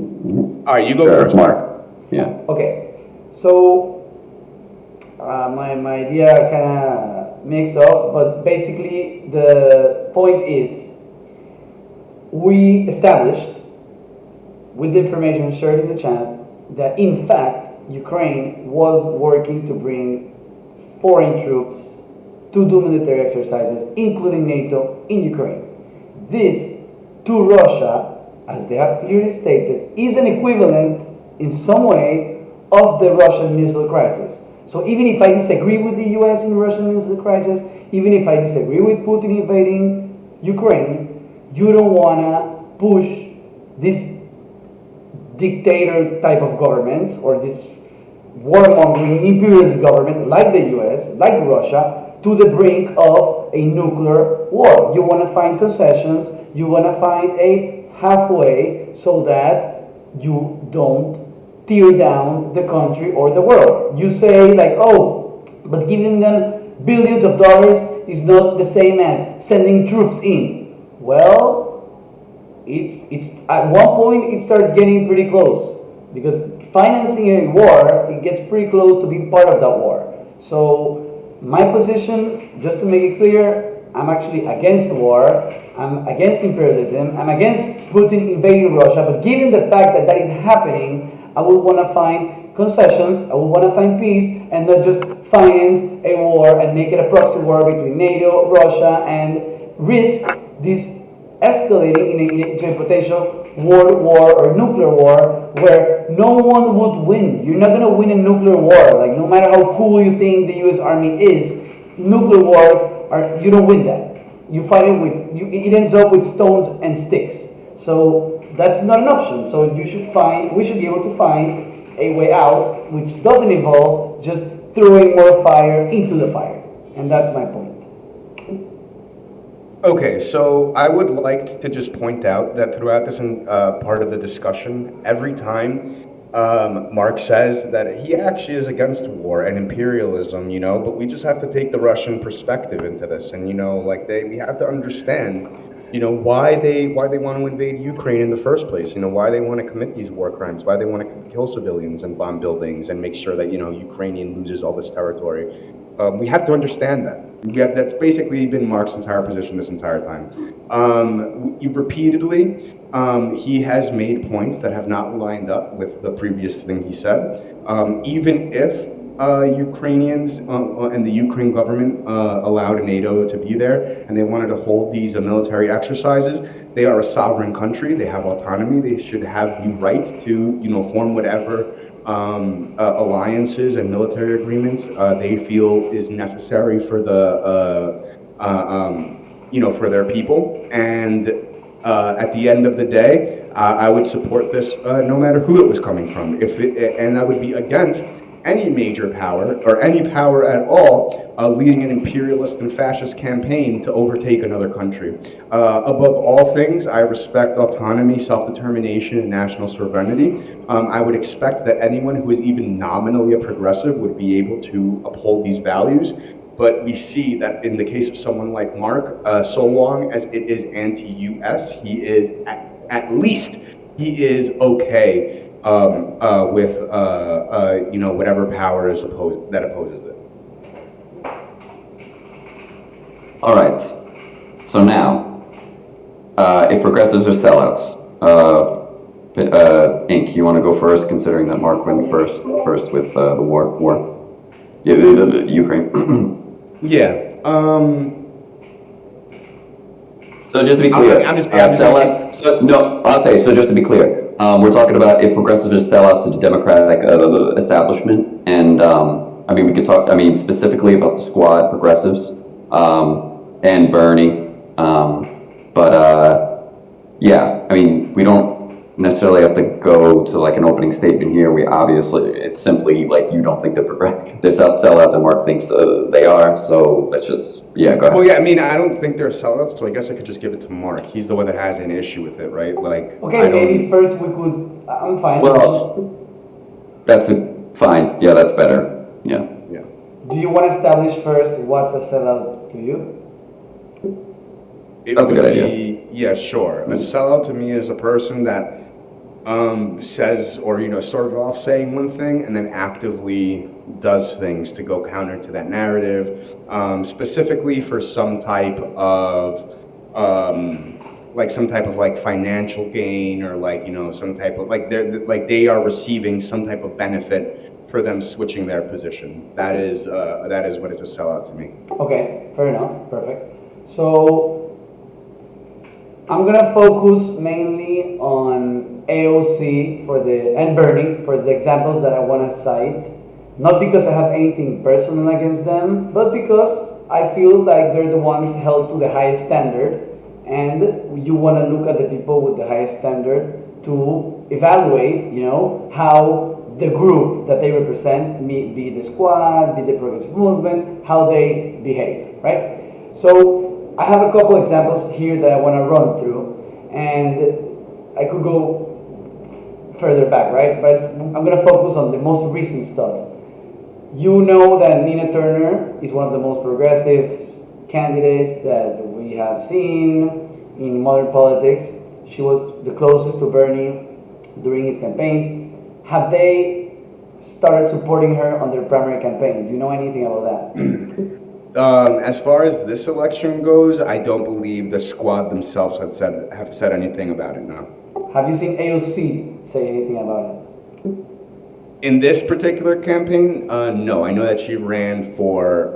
All right, you go first, Mark. Yeah. Okay, so my idea kind of mixed up, but basically the point is we established with the information shared in the chat that in fact Ukraine was working to bring foreign troops to do military exercises, including NATO, in Ukraine. This, to Russia, as they have clearly stated, is an equivalent in some way of the Russian missile crisis. So even if I disagree with the US in the Russian missile crisis, even if I disagree with Putin invading Ukraine, you don't want to push this dictator type of governments or this warmongering imperialist government like the US, like Russia, to the brink of a nuclear war. You want to find concessions, you want to find a halfway so that you don't tear down the country or the world. You say like, oh, but giving them billions of dollars is not the same as sending troops in. Well, it's at one point it starts getting pretty close because financing a war, it gets pretty close to being part of that war. So my position, just to make it clear, I'm actually against war. I'm against imperialism. I'm against Putin invading Russia. But given the fact that that is happening, I would want to find concessions. I would want to find peace and not just finance a war and make it a proxy war between NATO, Russia, and risk this escalating into a potential world war or nuclear war where no one would win. You're not going to win a nuclear war. Like, no matter how cool you think the US Army is, nuclear wars you don't win that. You fight it it ends up with stones and sticks. So that's not an option. So we should be able to find a way out which doesn't involve just throwing more fire into the fire. And that's my point. Okay, so I would like to just point out that throughout this part of the discussion, every time Mark says that he actually is against war and imperialism, but we just have to take the Russian perspective into this, and we have to understand, why they want to invade Ukraine in the first place, why they want to commit these war crimes, why they want to kill civilians and bomb buildings and make sure that Ukrainian loses all this territory. We have to understand that. That's basically been Mark's entire position this entire time. Repeatedly, he has made points that have not lined up with the previous thing he said. Even if Ukrainians and the Ukraine government allowed NATO to be there and they wanted to hold these military exercises, they are a sovereign country. They have autonomy. They should have the right to, form whatever alliances and military agreements they feel is necessary for for their people. And at the end of the day, I would support this no matter who it was coming from. And I would be against any major power or any power at all leading an imperialist and fascist campaign to overtake another country. Above all things, I respect autonomy, self-determination, and national sovereignty. I would expect that anyone who is even nominally a progressive would be able to uphold these values. But we see that in the case of someone like Mark, so long as it is anti-US, he is at least he is okay with whatever power is that opposes it. All right. So now, if progressives are sellouts, Inc., you want to go first, considering that Mark went first with the war? Yeah, Ukraine. Yeah. So just to be clear, I'm just sellout. So no, I'll say. So just to be clear, we're talking about if progressives are sellouts to the Democratic establishment, and I mean we could talk. I mean specifically about the squad progressives and Bernie, but yeah, I mean we don't necessarily have to go to like an opening statement here. We obviously, it's simply like you don't think they're sellouts, and Mark thinks they are. So let's just, yeah, go ahead. Well, yeah, I mean, I don't think they're sellouts, so I guess I could just give it to Mark. He's the one that has an issue with it, right? Like, okay, maybe first we could. I'm fine. Well, that's fine. Yeah, that's better. Yeah. Yeah. Do you want to establish first what's a sellout to you? It That's a would good be, yeah, sure. A sellout to me is a person that says, or started off saying one thing and then actively does things to go counter to that narrative, specifically for some type of financial gain, or some type of they are receiving some type of benefit for them switching their position. That is what is a sellout to me. Okay, fair enough, perfect. So I'm gonna focus mainly on AOC and Bernie for the examples that I want to cite. Not because I have anything personal against them, but because I feel like they're the ones held to the highest standard, and you want to look at the people with the highest standard to evaluate, how the group that they represent, be the squad, be the progressive movement, how they behave, right? So I have a couple examples here that I want to run through, and I could go further back, right? But I'm going to focus on the most recent stuff. You know that Nina Turner is one of the most progressive candidates that we have seen in modern politics. She was the closest to Bernie during his campaigns. Have they started supporting her on their primary campaign? Do you know anything about that? As far as this election goes, I don't believe the squad themselves have said anything about it now. Have you seen AOC say anything about it? In this particular campaign, no. I know that she ran for,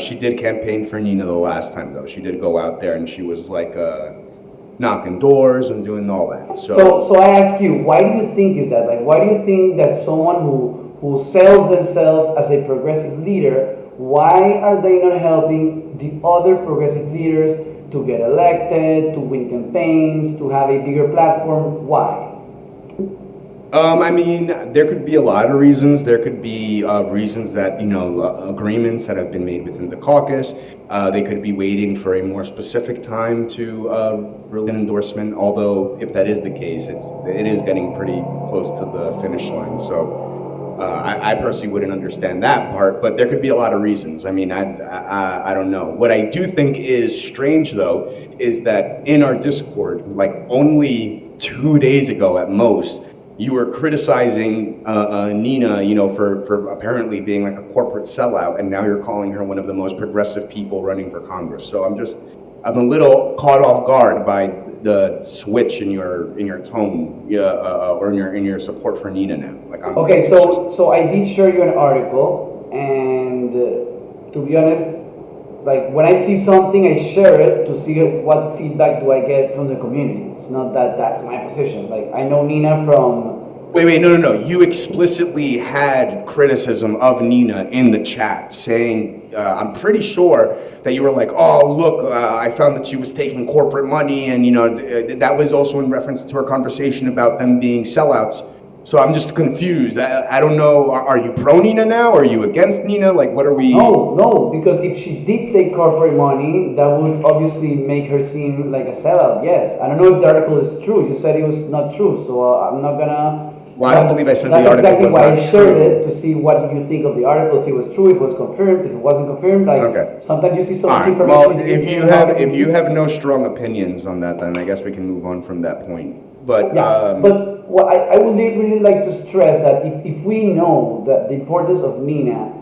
she did campaign for Nina the last time, though. She did go out there and she was knocking doors and doing all that. So I ask you, why do you think is that? Like, why do you think that someone who sells themselves as a progressive leader, why are they not helping the other progressive leaders to get elected, to win campaigns, to have a bigger platform? Why? I mean, there could be a lot of reasons. There could be reasons that, agreements that have been made within the caucus. They could be waiting for a more specific time to release an endorsement, although if that is the case, it is getting pretty close to the finish line. So I personally wouldn't understand that part, but there could be a lot of reasons. I mean, I don't know. What I do think is strange, though, is that in our Discord, only 2 days ago at most, you were criticizing Nina, for apparently being a corporate sellout, and now you're calling her one of the most progressive people running for Congress. So I'm a little caught off guard by the switch in your tone, or in your support for Nina now. Okay, so I did share you an article, and to be honest, when I see something, I share it to see what feedback do I get from the community. It's not that that's my position. I know Nina from... Wait, no. You explicitly had criticism of Nina in the chat, saying, I'm pretty sure that you were like, oh, look, I found that she was taking corporate money, and, that was also in reference to our conversation about them being sellouts. So I'm just confused. I don't know. Are you pro Nina now? Are you against Nina? What are we? No, because if she did take corporate money, that would obviously make her seem like a sellout. Yes. I don't know if the article is true. You said it was not true, so I'm not gonna... Well, I don't believe I said the article was not true. That's exactly why I shared it, to see what you think of the article, if it was true, if it was confirmed, if it wasn't confirmed. Okay. Sometimes you see so much information. Well, if you have no strong opinions on that, then I guess we can move on from that point. But Well, I would really like to stress that if we know that the importance of Nina,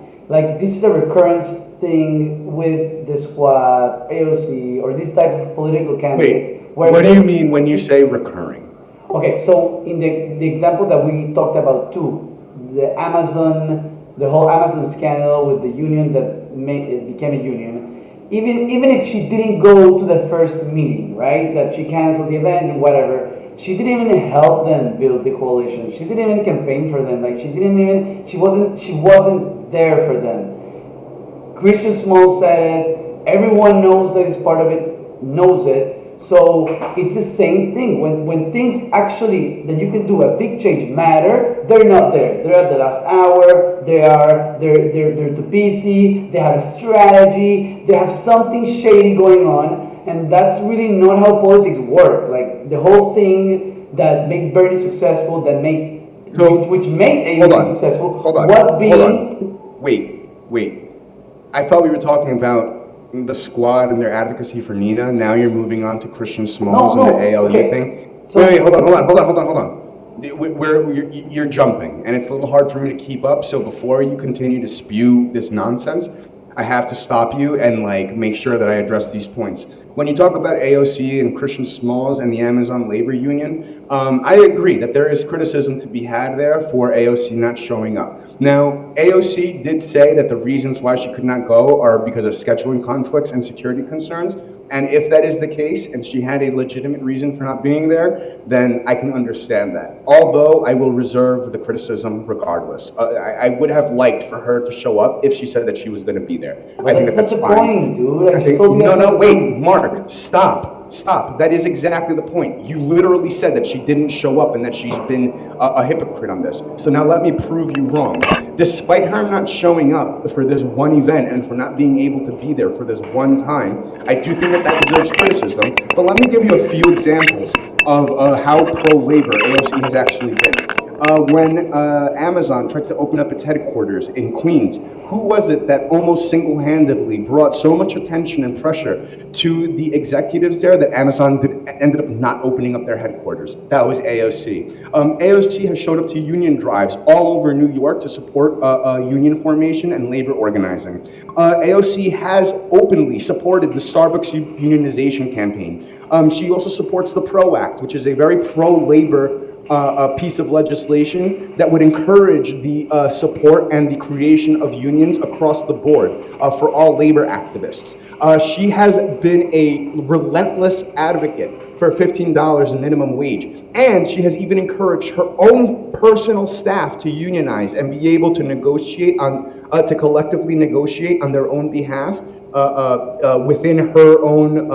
this is a recurrent thing with the squad, AOC, or this type of political candidates. Wait, what do you mean when you say recurring? Okay, so in the example that we talked about too, the whole Amazon scandal with the union that became a union, even if she didn't go to the first meeting, right? That she canceled the event and whatever. She didn't even help them build the coalition. She didn't even campaign for them. Like she wasn't there for them. Christian Small said it. Everyone knows that it's part of it, knows it. So it's the same thing. When things actually that you can do a big change matter, they're not there. They're at the last hour. They're too busy. They have a strategy. They have something shady going on, and that's really not how politics work. Like the whole thing that made Bernie successful, which made AOC successful, was being. Wait. I thought we were talking about the squad and their advocacy for Nina. Now you're moving on to Christian Smalls and the ALU thing. So, wait, hold on. You're jumping, and it's a little hard for me to keep up. So before you continue to spew this nonsense, I have to stop you and make sure that I address these points. When you talk about AOC and Christian Smalls and the Amazon Labor Union, I agree that there is criticism to be had there for AOC not showing up. Now, AOC did say that the reasons why she could not go are because of scheduling conflicts and security concerns. And if that is the case, and she had a legitimate reason for not being there, then I can understand that. Although I will reserve the criticism regardless. I would have liked for her to show up if she said that she was going to be there. But I think that's that's not the fine. point, dude. No, wait, Mark, stop. That is exactly the point. You literally said that she didn't show up and that she's been a hypocrite on this. So now let me prove you wrong. Despite her not showing up for this one event and for not being able to be there for this one time, I do think that deserves criticism. But let me give you a few examples of how pro-labor AOC has actually been. When Amazon tried to open up its headquarters in Queens, who was it that almost single-handedly brought so much attention and pressure to the executives there that Amazon ended up not opening up their headquarters? That was AOC. AOC has showed up to union drives all over New York to support union formation and labor organizing. AOC has openly supported the Starbucks unionization campaign. She also supports the PRO Act, which is a very pro-labor a piece of legislation that would encourage the support and the creation of unions across the board for all labor activists. She has been a relentless advocate for $15 in minimum wage, and she has even encouraged her own personal staff to unionize and be able to negotiate to collectively negotiate on their own behalf within her own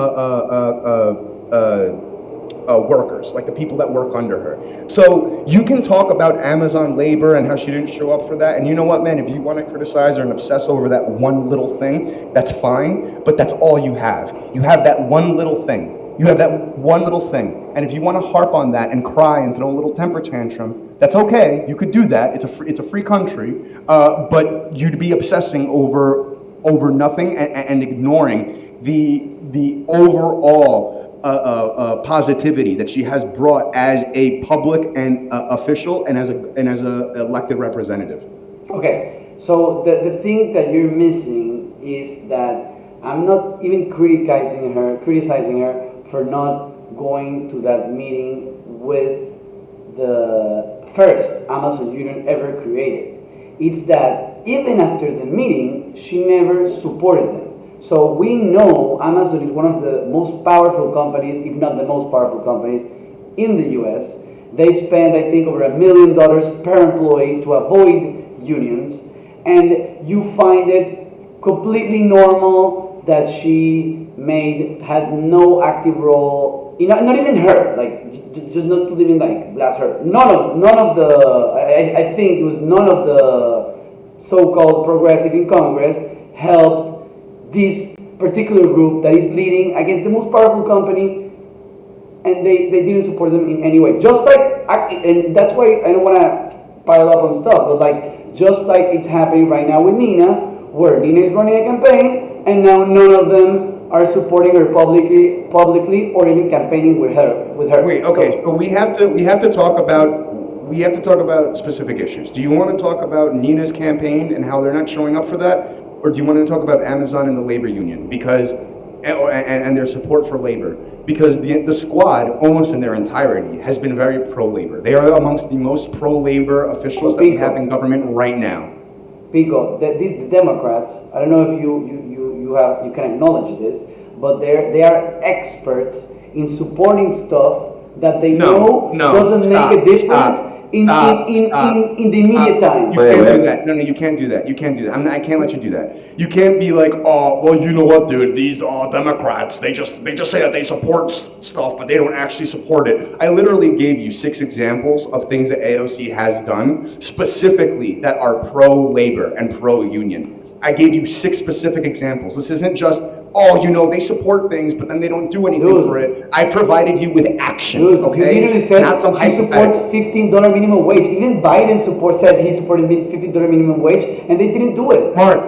workers, like the people that work under her. So you can talk about Amazon labor and how she didn't show up for that. And you know what, man, if you want to criticize her and obsess over that one little thing, that's fine, but that's all you have. You have that one little thing. You have that one little thing. And if you want to harp on that and cry and throw a little temper tantrum, that's okay. You could do that. It's a free country. But you'd be obsessing over nothing and ignoring the overall positivity that she has brought as a public and official and as a elected representative. Okay, so the thing that you're missing is that I'm not even criticizing her for not going to that meeting with the first Amazon union ever created. It's that even after the meeting, she never supported them. So we know Amazon is one of the most powerful companies, if not the most powerful companies in the US. They spend, I think, over $1 million per employee to avoid unions. And you find it completely normal that she had no active role, not even her, just not to even blast her. None of the, I think it was none of the so-called progressive in Congress helped this particular group that is leading against the most powerful company, and they didn't support them in any way. And that's why I don't want to pile up on stuff, but just like it's happening right now with Nina, where Nina is running a campaign, and now none of them are supporting her publicly or even campaigning with her. Wait, okay, so we have to talk about specific issues. Do you want to talk about Nina's campaign and how they're not showing up for that? Or do you want to talk about Amazon and the labor union and their support for labor? Because the squad, almost in their entirety, has been very pro-labor. They are amongst the most pro-labor officials that we have in government right now. Pico, the Democrats, I don't know if you you can acknowledge this, but they are experts in supporting stuff that they know doesn't make a difference in the immediate time. You can't do that. No, you can't do that. You can't do that. I can't let you do that. You can't be like, oh, well, you know what, dude? These Democrats, they just say that they support stuff, but they don't actually support it. I literally gave you 6 examples of things that AOC has done specifically that are pro-labor and pro-union. I gave you 6 specific examples. This isn't just, oh, you know, they support things, but then they don't do anything for it. I provided you with action, okay? You literally said she supports $15 minimum wage. Even Biden said he supported $15 minimum wage, and they didn't do it. Mark,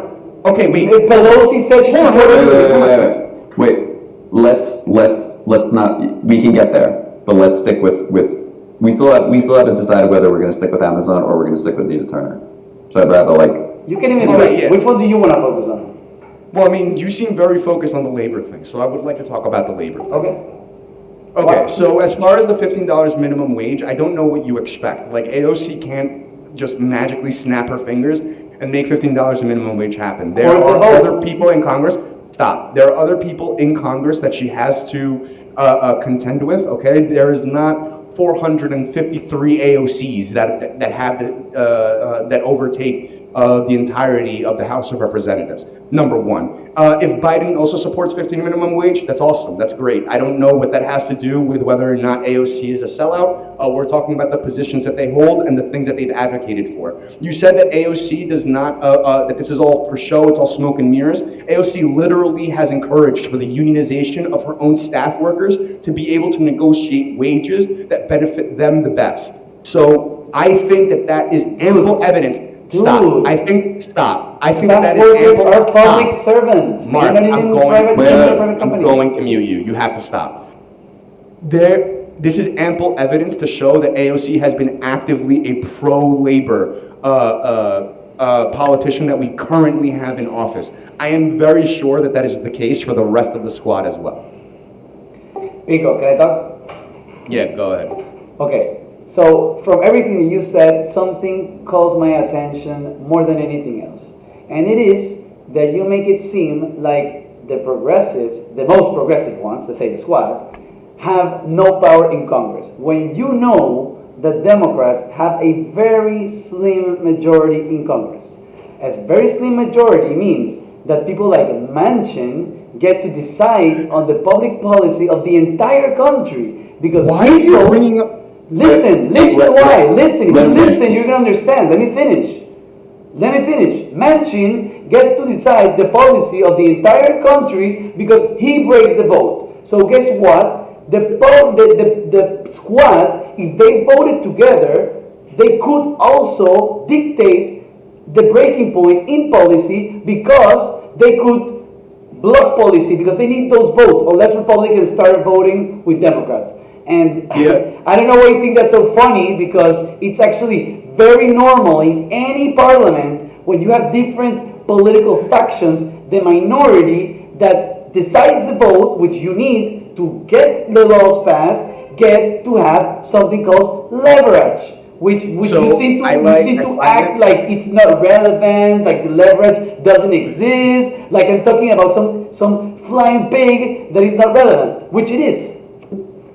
okay, wait. Pelosi said she supported. Wait. Let's not. We can get there, but let's stick with. We still haven't decided whether we're going to stick with Amazon or we're going to stick with Nina Turner. So I'd rather You can even pick. Yeah. Which one do you want to focus on? Well, I mean, you seem very focused on the labor thing, so I would like to talk about the labor thing. Okay, so as far as the $15 minimum wage, I don't know what you expect. Like, AOC can't just magically snap her fingers and make $15 minimum wage happen. There are other people in Congress. Stop. There are other people in Congress that she has to contend with, okay? There is not 453 AOCs that overtake the entirety of the House of Representatives. Number one. If Biden also supports $15 minimum wage, that's awesome. That's great. I don't know what that has to do with whether or not AOC is a sellout. We're talking about the positions that they hold and the things that they've advocated for. You said that AOC does not, that this is all for show, it's all smoke and mirrors. AOC literally has encouraged for the unionization of her own staff workers to be able to negotiate wages that benefit them the best. So I think that is ample evidence. Stop. I think that is ample. Are public servants. Mark, I'm going to mute you. You have to stop. This is ample evidence to show that AOC has been actively a pro-labor politician that we currently have in office. I am very sure that is the case for the rest of the squad as well. Pico, can I talk? Yeah, go ahead. Okay. So, from everything that you said, something calls my attention more than anything else. And it is that you make it seem like the progressives, the most progressive ones, let's say the squad, have no power in Congress. When you know that Democrats have a very slim majority in Congress. A very slim majority means that people like Manchin get to decide on the public policy of the entire country. Because why are you bringing up... Listen, why? Listen, if you listen, you're going to understand. Let me finish. Manchin gets to decide the policy of the entire country because he breaks the vote. So guess what? The squad, if they voted together, they could also dictate the breaking point in policy because they could block policy because they need those votes unless Republicans start voting with Democrats. And I don't know why you think that's so funny because it's actually very normal in any parliament when you have different political factions, the minority that decides the vote, which you need to get the laws passed, gets to have something called leverage. Which so you seem to act like it's not relevant, like the leverage doesn't exist, like I'm talking about some flying pig that is not relevant, which it is.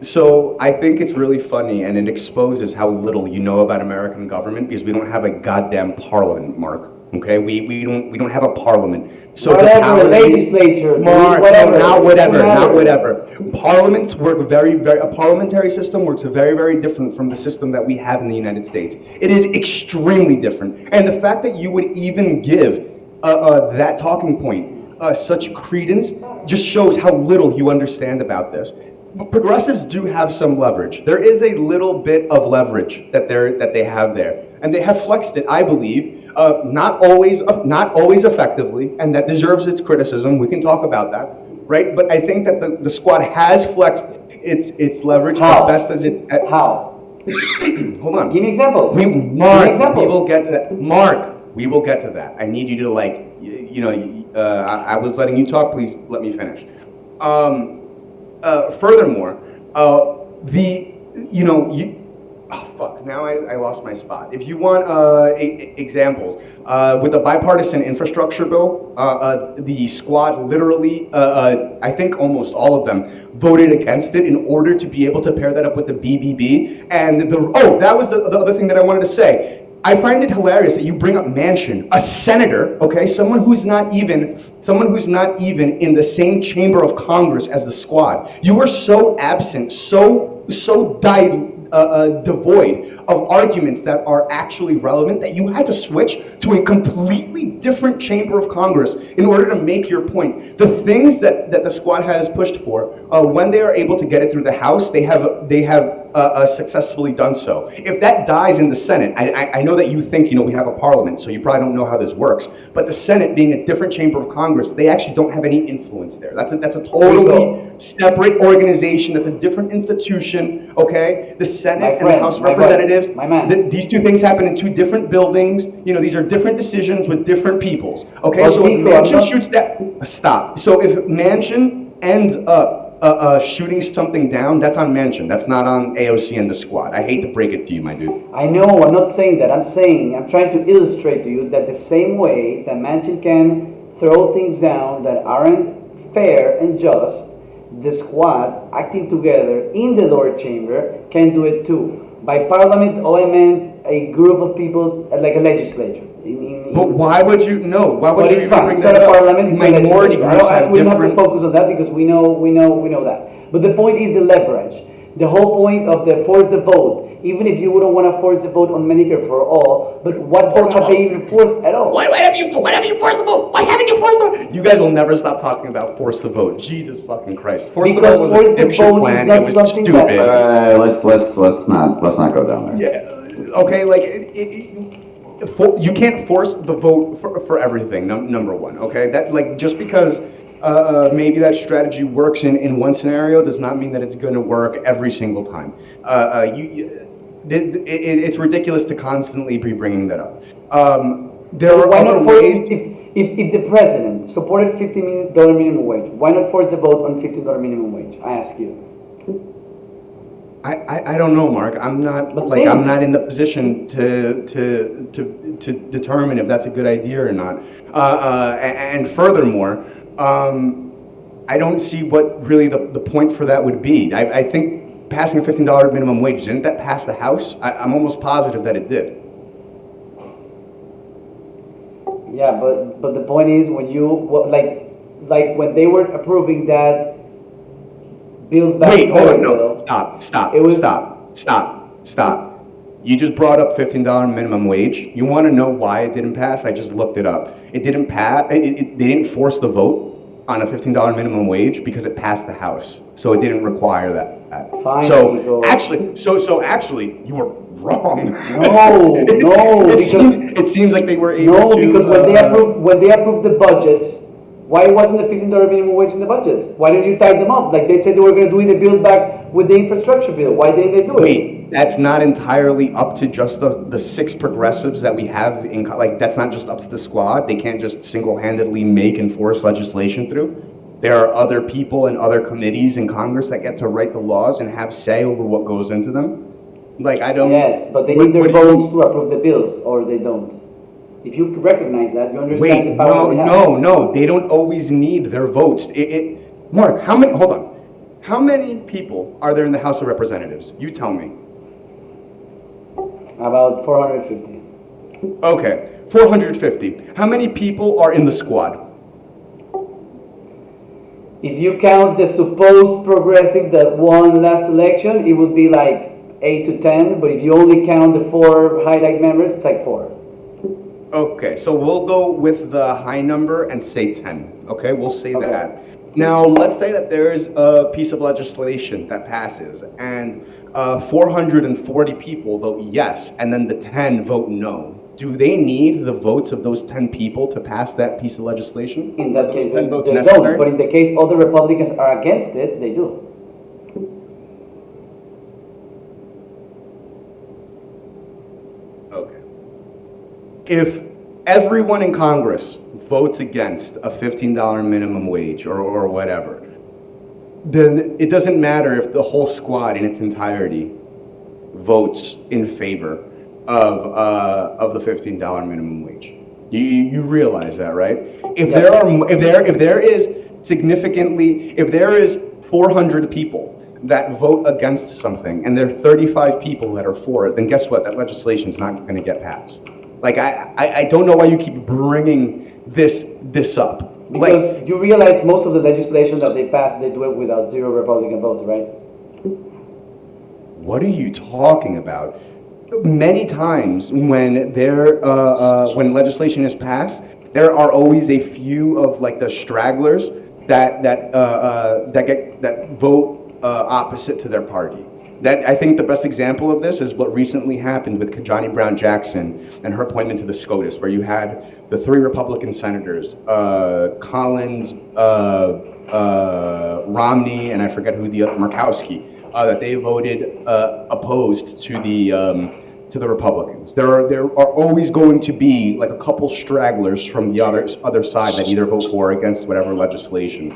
So I think it's really funny, and it exposes how little you know about American government because we don't have a goddamn parliament, Mark. Okay, we don't have a parliament. So whatever, legislature, Mark, whatever, not whatever. Parliaments work a parliamentary system works very, very different from the system that we have in the United States. It is extremely different, and the fact that you would even give that talking point such credence just shows how little you understand about this. But progressives do have some leverage. There is a little bit of leverage that they have there, and they have flexed it, I believe, not always effectively, and that deserves its criticism. We can talk about that, right? But I think that the squad has flexed its leverage as best as it's. How? Hold on. Give me examples. We will get to that. Mark, we will get to that. I need you to I was letting you talk. Please let me finish. Oh, fuck, now I lost my spot. If you want examples, with the bipartisan infrastructure bill, the squad literally, I think almost all of them, voted against it in order to be able to pair that up with the BBB. And that was the other thing that I wanted to say. I find it hilarious that you bring up Manchin, a senator, okay, someone who's not even in the same chamber of Congress as the squad. You are so absent, so devoid of arguments that are actually relevant that you had to switch to a completely different chamber of Congress in order to make your point. The things that the squad has pushed for, when they are able to get it through the House, they have successfully done so. If that dies in the Senate, I know that you think, we have a parliament, so you probably don't know how this works, but the Senate being a different chamber of Congress, they actually don't have any influence there. That's a totally separate organization. That's a different institution, okay? The Senate and the House of Representatives, these two things happen in two different buildings. These are different decisions with different peoples, okay? So if Manchin shoots that, stop. So if Manchin ends up shooting something down, that's on Manchin. That's not on AOC and the squad. I hate to break it to you, my dude. I know, I'm not saying that. I'm trying to illustrate to you that the same way that Manchin can throw things down that aren't fair and just, the squad acting together in the lower chamber can do it too. By parliament, all I meant a group of people, like a legislature. But why would you know? Why would you even bring it's that not up? a parliament, it's Minority groups have we don't have to different. focus on that because we know that. But the point is the leverage. The whole point of the force the vote, even if you wouldn't want to force the vote on Medicare for all, but what vote have they even forced at all? Why haven't you forced the vote? Why haven't you forced the vote? You guys will never stop talking about force the vote. Jesus fucking Christ. Force the vote was a dipshit plan. It was stupid. Let's not go down there. Yeah. Okay. Like you can't force the vote for everything. Number one. Okay. That just because. Maybe that strategy works in one scenario does not mean that it's going to work every single time. It's ridiculous to constantly be bringing that up. There are other ways. If the president supported $15 minimum wage, why not force the vote on $15 minimum wage? I ask you. I don't know, Mark. I'm not I'm not in the position to determine if that's a good idea or not. And furthermore. I don't see what really the point for that would be. I think passing a $15 minimum wage, didn't that pass the House? I'm almost positive that it did. Yeah, but the point is when you like when they were approving that Build Back. Wait, hold on, no, stop. You just brought up $15 minimum wage. You want to know why it didn't pass? I just looked it up. It didn't pass. They didn't force the vote on a $15 minimum wage because it passed the House, so it didn't require that. Fine, so actually, you were wrong. No, it seems like they were able to. No, because when they approved the budgets, why wasn't the $15 minimum wage in the budgets? Why didn't you tie them up? Like they said they were going to do in the Build Back with the infrastructure bill. Why didn't they do it? Wait, that's not entirely up to just the six progressives that we have in, that's not just up to the squad. They can't just single-handedly make and force legislation through. There are other people and other committees in Congress that get to write the laws and have say over what goes into them. Yes, but they need their votes to approve the bills, or they don't. If you recognize that, you understand the power they have. No, they don't always need their votes. Mark, how many people are there in the House of Representatives? You tell me. About 450. Okay, 450. How many people are in the squad? If you count the supposed progressive that won last election, it would be like 8 to 10, but if you only count the 4 highlight members, it's like 4. Okay, so we'll go with the high number and say 10. Okay, we'll say that. Now, let's say that there's a piece of legislation that passes and 440 people vote yes, and then the 10 vote no. Do they need the votes of those 10 people to pass that piece of legislation? In that case, they don't. But in the case all the Republicans are against it, they do. Okay. If everyone in Congress votes against a $15 minimum wage or whatever, then it doesn't matter if the whole squad in its entirety votes in favor of the $15 minimum wage. You realize that, right? If there is 400 people that vote against something and there are 35 people that are for it, then guess what? That legislation is not going to get passed. Like I don't know why you keep bringing this up. Because you realize most of the legislation that they pass, they do it without 0 Republican votes, right? What are you talking about? Many times when legislation is passed, there are always a few of like the stragglers that vote opposite to their party. That I think the best example of this is what recently happened with Ketanji Brown Jackson and her appointment to the SCOTUS, where you had the 3 Republican senators, Collins, Romney, and I forget who the other, Murkowski, that they voted opposed to the Republicans. There are always going to be like a couple stragglers from the other side that either vote for or against whatever legislation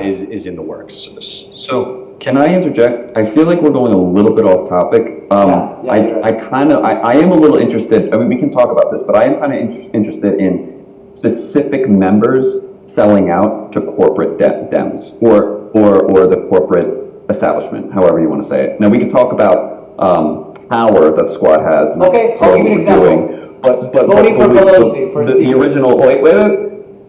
is in the works. So can I interject? I feel like we're going a little bit off topic. I am a little interested. I mean, we can talk about this, but I am kind of interested in specific members selling out to corporate Dems or the corporate establishment, however you want to say it. Now we can talk about power that the squad has. And okay, I'll give you an example. But voting for Pelosi, for the original. Wait.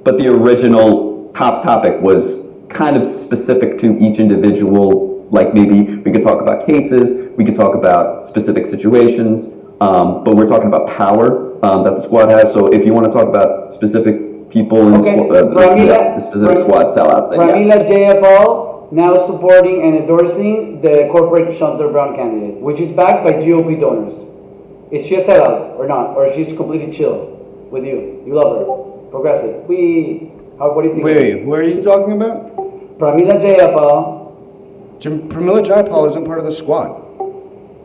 But the original topic was kind of specific to each individual. Like maybe we could talk about cases, we could talk about specific situations, but we're talking about power that the squad has. So if you want to talk about specific people in the specific squad sellouts, Pramila Jayapal now supporting and endorsing the corporate Chantal Brown candidate, which is backed by GOP donors. Is she a sellout or not? Or she's completely chill with you? You love her. Progressive. What do you think? Wait, what are you talking about? Pramila Jayapal. Pramila Jayapal isn't part of the squad.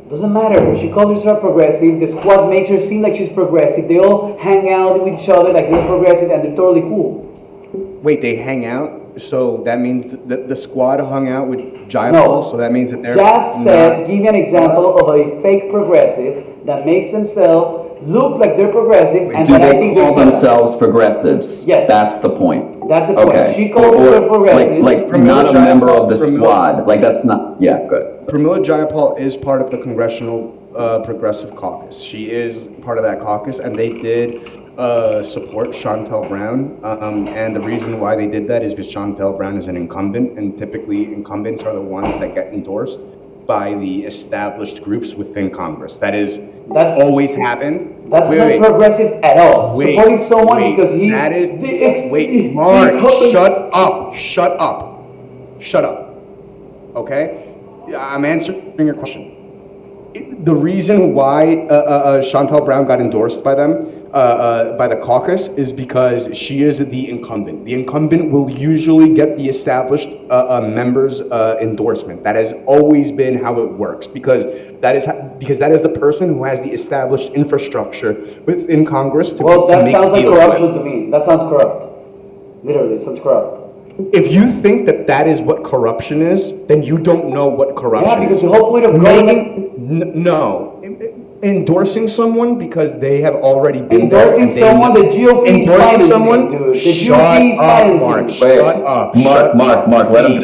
Doesn't matter. She calls herself progressive. The squad makes her seem like she's progressive. They all hang out with each other like they're progressive and they're totally cool. Wait, they hang out? So that means that the squad hung out with Jayapal? No. So that means that they're Just said, give me an example of a fake progressive that makes themselves look like they're progressive and that I think they're call themselves progressives? Yes. That's the point. That's the point. Okay. She calls herself progressive. Like not a member of the squad. Like that's not, yeah, good. Pramila Jayapal is part of the Congressional Progressive Caucus. She is part of that caucus, and they did support Chantal Brown. And the reason why they did that is because Chantal Brown is an incumbent, and typically incumbents are the ones that get endorsed by the established groups within Congress. That's always happened. That's not progressive at all. Supporting someone because he's Mark, shut up. Okay? I'm answering your question. The reason why Chantal Brown got endorsed by them, by the caucus, is because she is the incumbent. The incumbent will usually get the established members' endorsement. That has always been how it works, because that is the person who has the established infrastructure within Congress to that make sounds like deals corruption with. to me. That sounds corrupt. Literally, it sounds corrupt. If you think that is what corruption is, then you don't know what corruption is. Yeah, because the whole point of government... Endorsing someone because they have already been endorsing someone, the GOP is financing, someone, dude. The GOP is financing. Mark, let him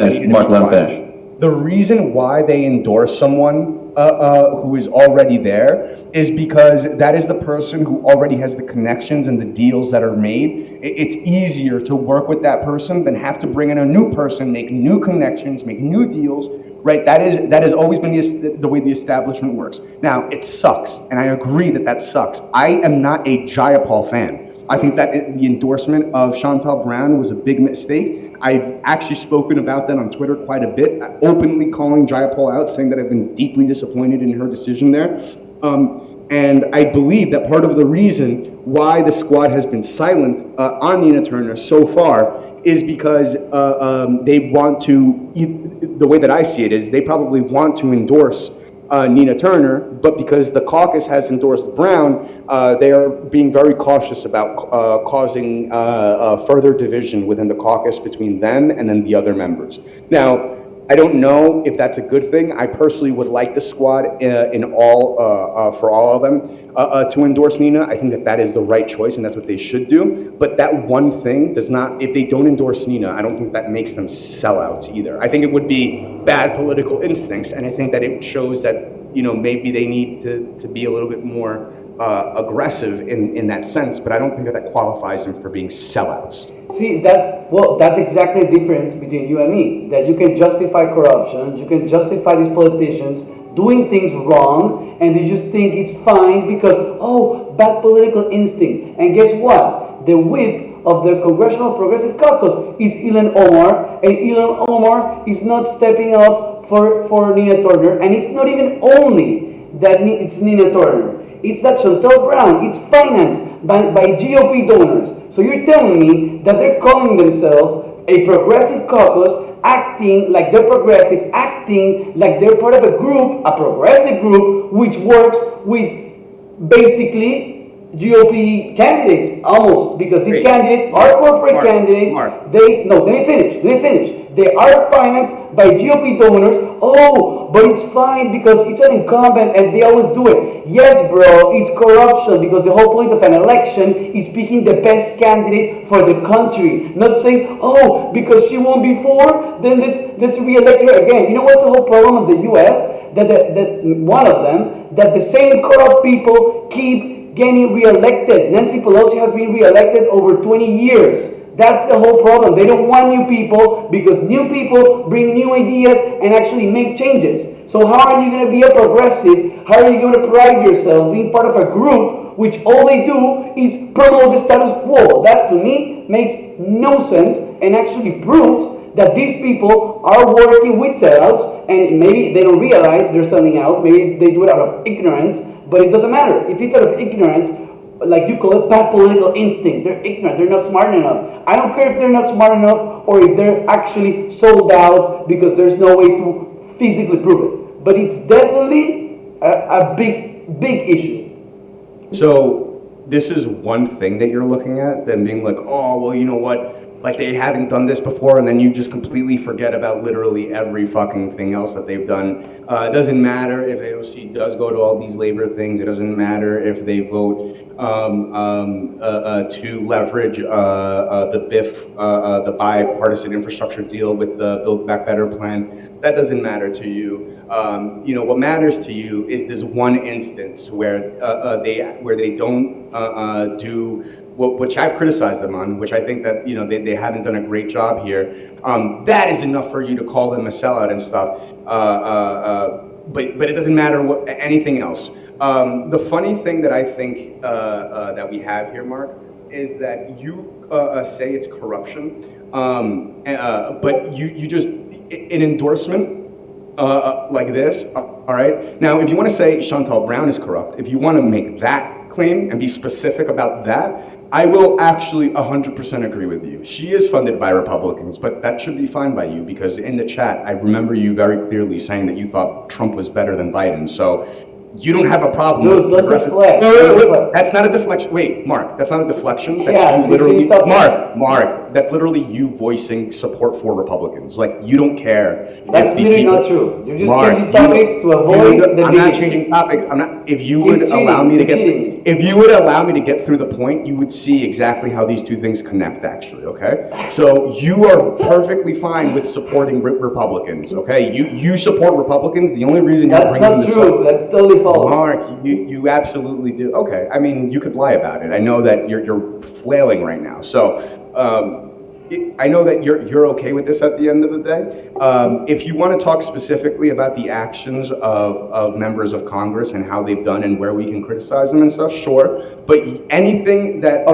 finish. The reason why they endorse someone who is already there is because that is the person who already has the connections and the deals that are made. It's easier to work with that person than have to bring in a new person, make new connections, make new deals, right? That has always been the way the establishment works. Now, it sucks, and I agree that sucks. I am not a Jayapal fan. I think that the endorsement of Chantal Brown was a big mistake. I've actually spoken about that on Twitter quite a bit, openly calling Jayapal out, saying that I've been deeply disappointed in her decision there. And I believe that part of the reason why the squad has been silent on Nina Turner so far is because they want to, the way that I see it is they probably want to endorse Nina Turner, but because the caucus has endorsed Brown, they are being very cautious about causing further division within the caucus between them and then the other members. Now, I don't know if that's a good thing. I personally would like the squad for all of them to endorse Nina. I think that is the right choice, and that's what they should do. But that one thing does not, if they don't endorse Nina, I don't think that makes them sellouts either. I think it would be bad political instincts, and I think that it shows that, maybe they need to be a little bit more aggressive in that sense, but I don't think that qualifies them for being sellouts. See, that's exactly the difference between you and me. That you can justify corruption, you can justify these politicians doing things wrong, and they just think it's fine because, bad political instinct. And guess what? The whip of the Congressional Progressive Caucus is Ilhan Omar, and Ilhan Omar is not stepping up for Nina Turner, and it's not even only that it's Nina Turner. It's that Chantal Brown, it's financed by GOP donors. So you're telling me that they're calling themselves a progressive caucus, acting like they're progressive, acting like they're part of a group, a progressive group, which works with basically GOP candidates, almost, because these candidates are corporate candidates. Let me finish. They are financed by GOP donors. But it's fine because it's an incumbent and they always do it. Yes, bro, it's corruption because the whole point of an election is picking the best candidate for the country. Not saying, because she won before, then let's re-elect her again. You know what's the whole problem of the US? That the same corrupt people keep getting re-elected. Nancy Pelosi has been re-elected over 20 years. That's the whole problem. They don't want new people because new people bring new ideas and actually make changes. So how are you going to be a progressive? How are you going to pride yourself being part of a group which all they do is promote the status quo? That to me makes no sense and actually proves that these people are working with sellouts, and maybe they don't realize they're selling out. Maybe they do it out of ignorance, but it doesn't matter. If it's out of ignorance, like you call it, bad political instinct. They're ignorant. They're not smart enough. I don't care if they're not smart enough or if they're actually sold out because there's no way to physically prove it. But it's definitely a big issue. So this is one thing that you're looking at, then being like, you know what? Like they haven't done this before, and then you just completely forget about literally every fucking thing else that they've done. It doesn't matter if AOC does go to all these labor things. It doesn't matter if they vote to leverage the BIF, the bipartisan infrastructure deal with the Build Back Better plan. That doesn't matter to you. What matters to you is this one instance where they don't do which I've criticized them on, which I think that they haven't done a great job here. That is enough for you to call them a sellout and stuff. But it doesn't matter anything else. The funny thing that I think that we have here, Mark, is that you say it's corruption, but you just an endorsement like this. All right. Now, if you want to say Chantal Brown is corrupt, if you want to make that claim and be specific about that, I will actually 100% agree with you. She is funded by Republicans, but that should be fine by you because in the chat, I remember you very clearly saying that you thought Trump was better than Biden. So you don't have a problem with progressive. No, that's not a deflection. Wait, Mark, that's not a deflection. That's you literally, Mark, that's literally you voicing support for Republicans. Like you don't care. That's literally not true. You're just changing topics to avoid the I'm not changing topics. I'm not. If you would allow me to get through the point, you would see exactly how these two things connect. Actually, okay. So you are perfectly fine with supporting Republicans. Okay, you support Republicans. The only reason you're bringing this up. That's totally false. Mark, you absolutely do. Okay, I mean, you could lie about it. I know that you're flailing right now. So I know that you're okay with this at the end of the day. If you want to talk specifically about the actions of members of Congress and how they've done and where we can criticize them and stuff, sure. But anything that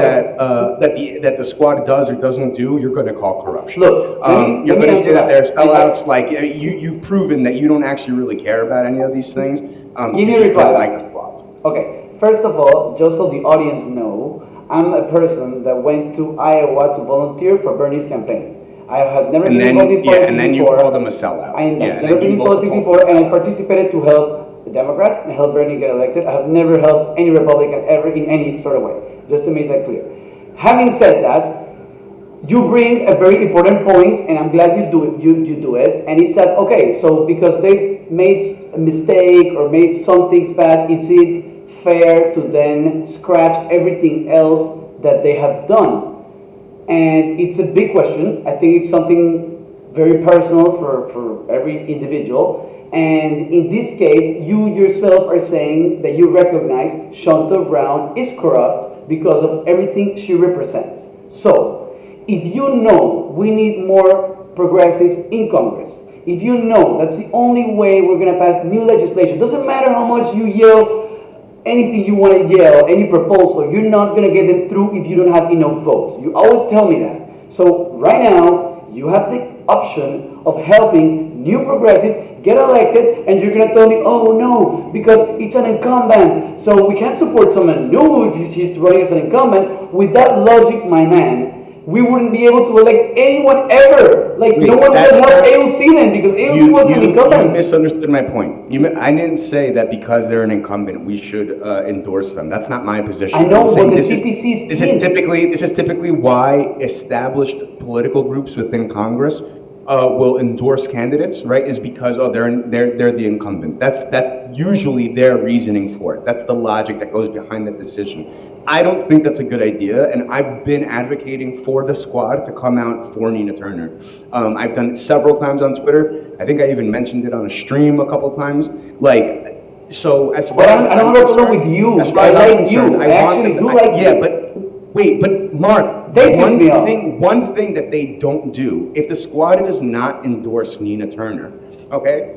the squad does or doesn't do, you're going to call corruption. Look, you're going to say that they're sellouts. Like you've proven that you don't actually really care about any of these things. Give me a reply. Like the squad. Okay. First of all, just so the audience know, I'm a person that went to Iowa to volunteer for Bernie's campaign. I had never been involved in politics before. And then you called them a sellout. I have never been in politics before, and I participated to help the Democrats and help Bernie get elected. I have never helped any Republican ever in any sort of way, just to make that clear. Having said that, you bring a very important point, and I'm glad you do it. You do it, and it's that okay. So because they've made a mistake or made some things bad, is it fair to then scratch everything else that they have done? And it's a big question. I think it's something very personal for every individual. And in this case, you yourself are saying that you recognize Shonta Brown is corrupt because of everything she represents. So, if you know we need more progressives in Congress, if you know that's the only way we're going to pass new legislation, doesn't matter how much you yell anything you want to yell, any proposal, you're not going to get them through if you don't have enough votes. You always tell me that. So right now, you have the option of helping new progressive get elected, and you're going to tell me, oh no, because it's an incumbent, so we can't support someone new if he's running as an incumbent. With that logic, my man, we wouldn't be able to elect anyone ever. Like, no one would help AOC then, because AOC wasn't an incumbent. You misunderstood my point. I didn't say that because they're an incumbent, we should endorse them. That's not my position. I know, but the CPC's this is typically why established political groups within Congress will endorse candidates, right? Is because they're the incumbent. That's usually their reasoning for it. That's the logic that goes behind that decision. I don't think that's a good idea, and I've been advocating for the squad to come out for Nina Turner. I've done it several times on Twitter. I think I even mentioned it on a stream a couple times. So as far as I don't have a problem with you. As far as I'm concerned, I actually do like you. Yeah, but Mark, one thing that they don't do, if the squad does not endorse Nina Turner, okay,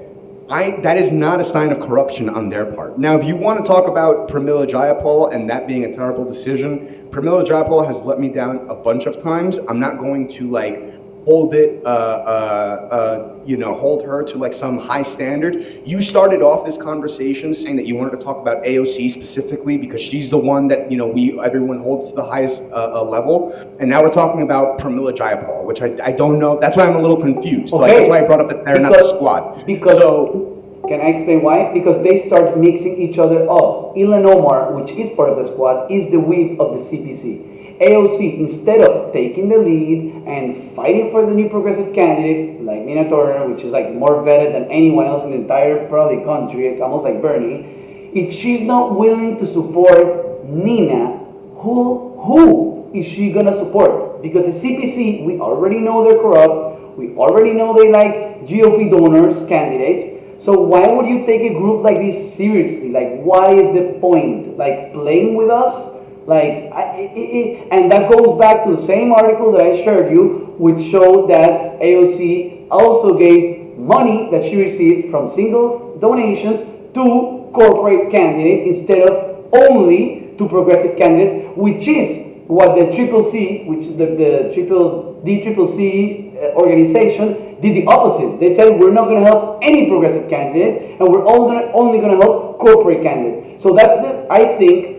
that is not a sign of corruption on their part. Now, if you want to talk about Pramila Jayapal and that being a terrible decision, Pramila Jayapal has let me down a bunch of times. I'm not going to hold her to some high standard. You started off this conversation saying that you wanted to talk about AOC specifically because she's the one that everyone holds to the highest level, and now we're talking about Pramila Jayapal, which I don't know. That's why I'm a little confused. Okay. That's why I brought up that they're not the squad. Can I explain why? Because they start mixing each other up. Ilhan Omar, which is part of the squad, is the whip of the CPC. AOC, instead of taking the lead and fighting for the new progressive candidates like Nina Turner, which is more vetted than anyone else in the entire probably country, almost like Bernie, if she's not willing to support Nina, who is she gonna support? Because the CPC, we already know they're corrupt. We already know they like GOP donors, candidates. So why would you take a group like this seriously? Why is the point? Playing with us? And that goes back to the same article that I shared you, which showed that AOC also gave money that she received from single donations to corporate candidates instead of only to progressive candidates, which is what the CCC, which the DCCC organization did the opposite. They said we're not going to help any progressive candidate, and we're only going to help corporate candidates. So I think.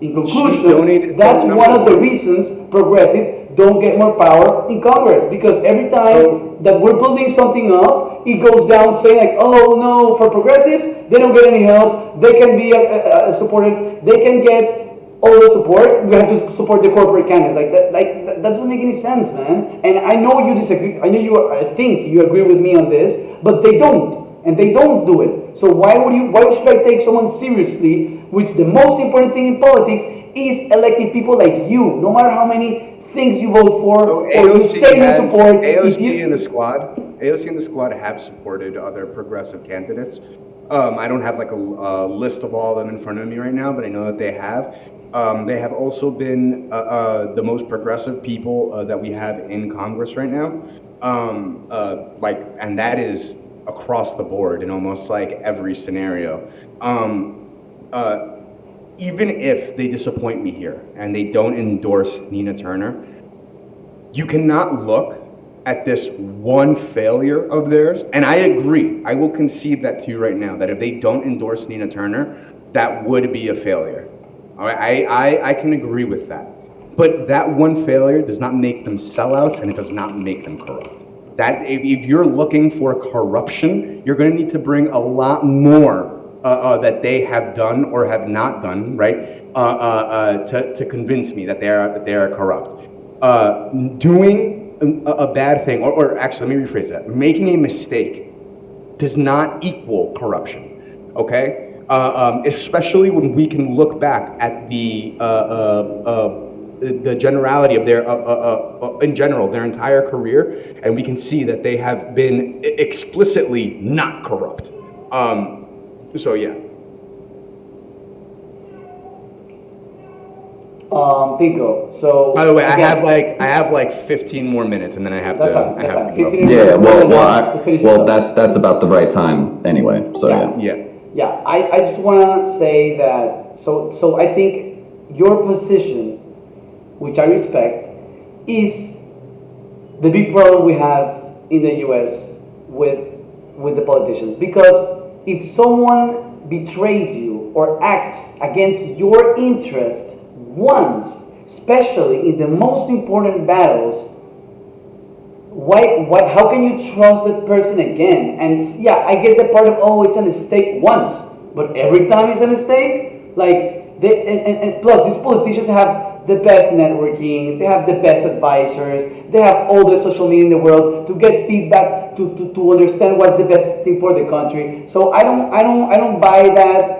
In conclusion, that's one of the reasons progressives don't get more power in Congress, because every time that we're building something up, it goes down saying oh no, for progressives, they don't get any help, they can be supported, they can get all the support, we have to support the corporate candidates. That doesn't make any sense, man. And I know you disagree, I think you agree with me on this, but they don't. And they don't do it. So why should I take someone seriously, which the most important thing in politics is electing people like you, no matter how many things you vote for or you say you support. AOC and the squad have supported other progressive candidates. I don't have a list of all of them in front of me right now, but I know that they have. They have also been the most progressive people that we have in Congress right now. And that is across the board in almost every scenario. Even if they disappoint me here and they don't endorse Nina Turner, you cannot look at this one failure of theirs. And I agree, I will concede that to you right now, that if they don't endorse Nina Turner, that would be a failure. All right, I can agree with that. But that one failure does not make them sellouts, and it does not make them corrupt. That if you're looking for corruption, you're going to need to bring a lot more that they have done or have not done, right? To convince me that they are corrupt. doing a bad thing, or actually, let me rephrase that. Making a mistake does not equal corruption, okay? Especially when we can look back at the generality of their, in general, their entire career, and we can see that they have been explicitly not corrupt. So yeah. Pico. So by the way, again, I have like 15 more minutes, and then I have that's to. fine. I That's have fine. to go. 15 Yeah, minutes well, to finish this up. that's about the right time anyway. So Yeah. yeah. Yeah, I just want to say that, so I think your position, which I respect, is the big problem we have in the US with the politicians. Because if someone betrays you or acts against your interest once, especially in the most important battles, how can you trust that person again? And yeah, I get the part of, oh, it's a mistake once, but every time it's a mistake, like and plus these politicians have the best networking, they have the best advisors, they have all the social media in the world to get feedback, to understand what's the best thing for the country. So I don't buy that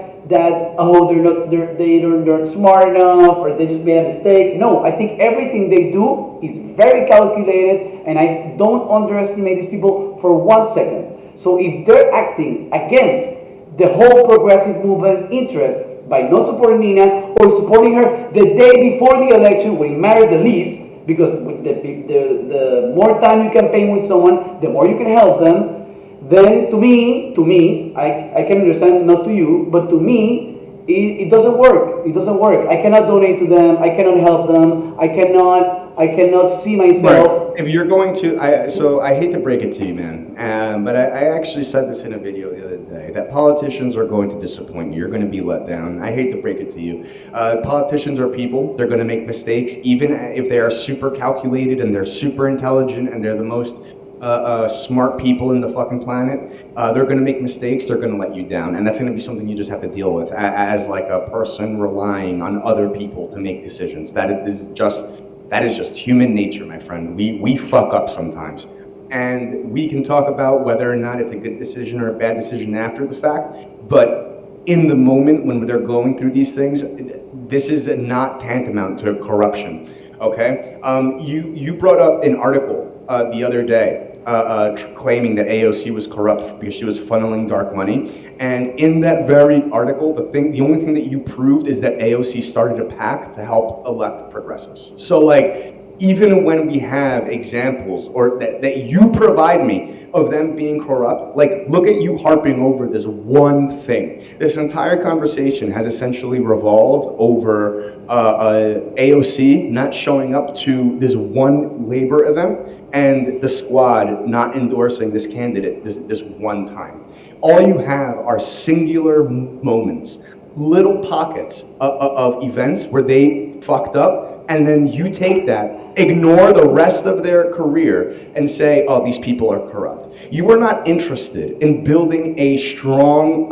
oh, they're smart enough, or they just made a mistake. No, I think everything they do is very calculated, and I don't underestimate these people for 1 second. So if they're acting against the whole progressive movement interest by not supporting Nina or supporting her the day before the election when it matters the least, because with the more time you campaign with someone, the more you can help them, then to me, I can understand, not to you, but to me, it doesn't work. It doesn't work. I cannot donate to them. I cannot help them. I cannot see myself. Right. If you're going to, so I hate to break it to you, man, but I actually said this in a video the other day, that politicians are going to disappoint you. You're going to be let down. I hate to break it to you. Politicians are people. They're going to make mistakes, even if they are super calculated and they're super intelligent and they're the most smart people in the fucking planet. They're going to make mistakes. They're going to let you down, and that's going to be something you just have to deal with as like a person relying on other people to make decisions. That is just human nature, my friend. We fuck up sometimes, and we can talk about whether or not it's a good decision or a bad decision after the fact. But in the moment when they're going through these things, this is not tantamount to corruption. Okay, you brought up an article the other day. Claiming that AOC was corrupt because she was funneling dark money, and in that very article, the only thing that you proved is that AOC started a PAC to help elect progressives. So, like, even when we have examples or that you provide me of them being corrupt, like, look at you harping over this one thing. This entire conversation has essentially revolved over AOC not showing up to this one labor event and the squad not endorsing this candidate this one time. All you have are singular moments, little pockets of events where they fucked up, and then you take that, ignore the rest of their career, and say, oh, these people are corrupt. You are not interested in building a strong,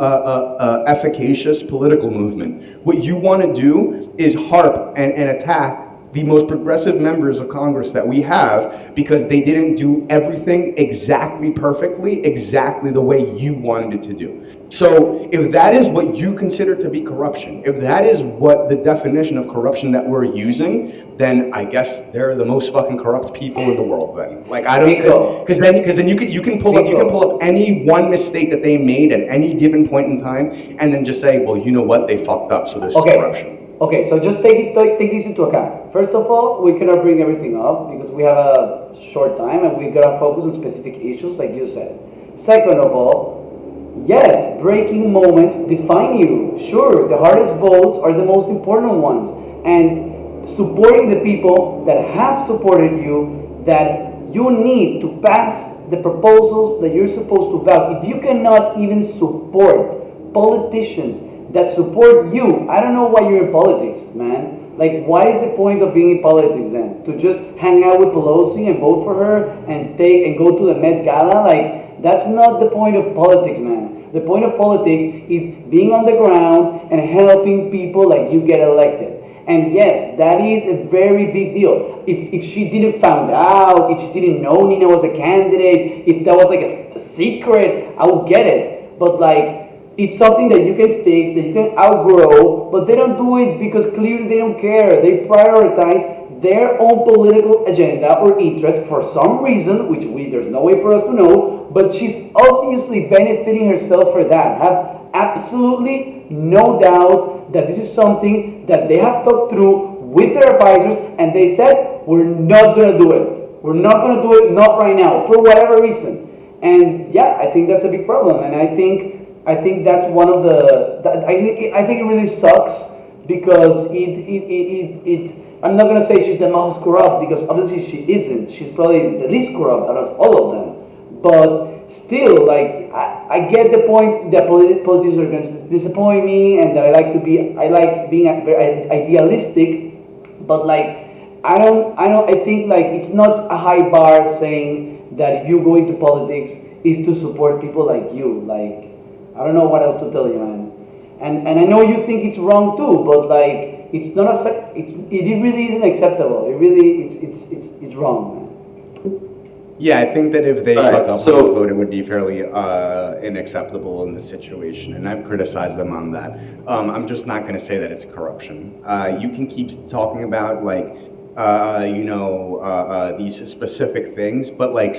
efficacious political movement. What you want to do is harp and attack the most progressive members of Congress that we have because they didn't do everything exactly perfectly, exactly the way you wanted it to do. So if that is what you consider to be corruption, if that is what the definition of corruption that we're using, then I guess they're the most fucking corrupt people in the world. Then, like, I don't, because then you can pull up any one mistake that they made at any given point in time, and then just say, well, you know what, they fucked up, so this is corruption. Okay, so just take this into account. First of all, we cannot bring everything up because we have a short time and we gotta focus on specific issues, like you said. Second of all, yes, breaking moments define you. Sure, the hardest votes are the most important ones, and supporting the people that have supported you, that you need to pass the proposals that you're supposed to vote. If you cannot even support politicians that support you, I don't know why you're in politics, man. Like, what is the point of being in politics then? To just hang out with Pelosi and vote for her and go to the Met Gala? Like, that's not the point of politics, man. The point of politics is being on the ground and helping people like you get elected. And yes, that is a very big deal. If she didn't find out, if she didn't know Nina was a candidate, if that was like a secret, I would get it. But like, it's something that you can fix, that you can outgrow, but they don't do it because clearly they don't care. They prioritize their own political agenda or interest for some reason, which there's no way for us to know, but she's obviously benefiting herself for that. Have absolutely no doubt that this is something that they have talked through with their advisors, and they said, we're not going to do it. We're not going to do it, not right now, for whatever reason. And yeah, I think that's a big problem, and I think that's one of the. I think it really sucks because it. I'm not gonna say she's the most corrupt because obviously she isn't. She's probably the least corrupt out of all of them. But still, like I get the point that politicians are going to disappoint me, and that I like being very idealistic. But like I think like it's not a high bar saying that if you go into politics is to support people like you. Like, I don't know what else to tell you, man. And I know you think it's wrong too, but like it's not it really isn't acceptable. It really it's wrong, man. Yeah, I think that if they fuck up with the vote, it would be fairly unacceptable in this situation, and I've criticized them on that. I'm just not going to say that it's corruption. You can keep talking about like these specific things, but like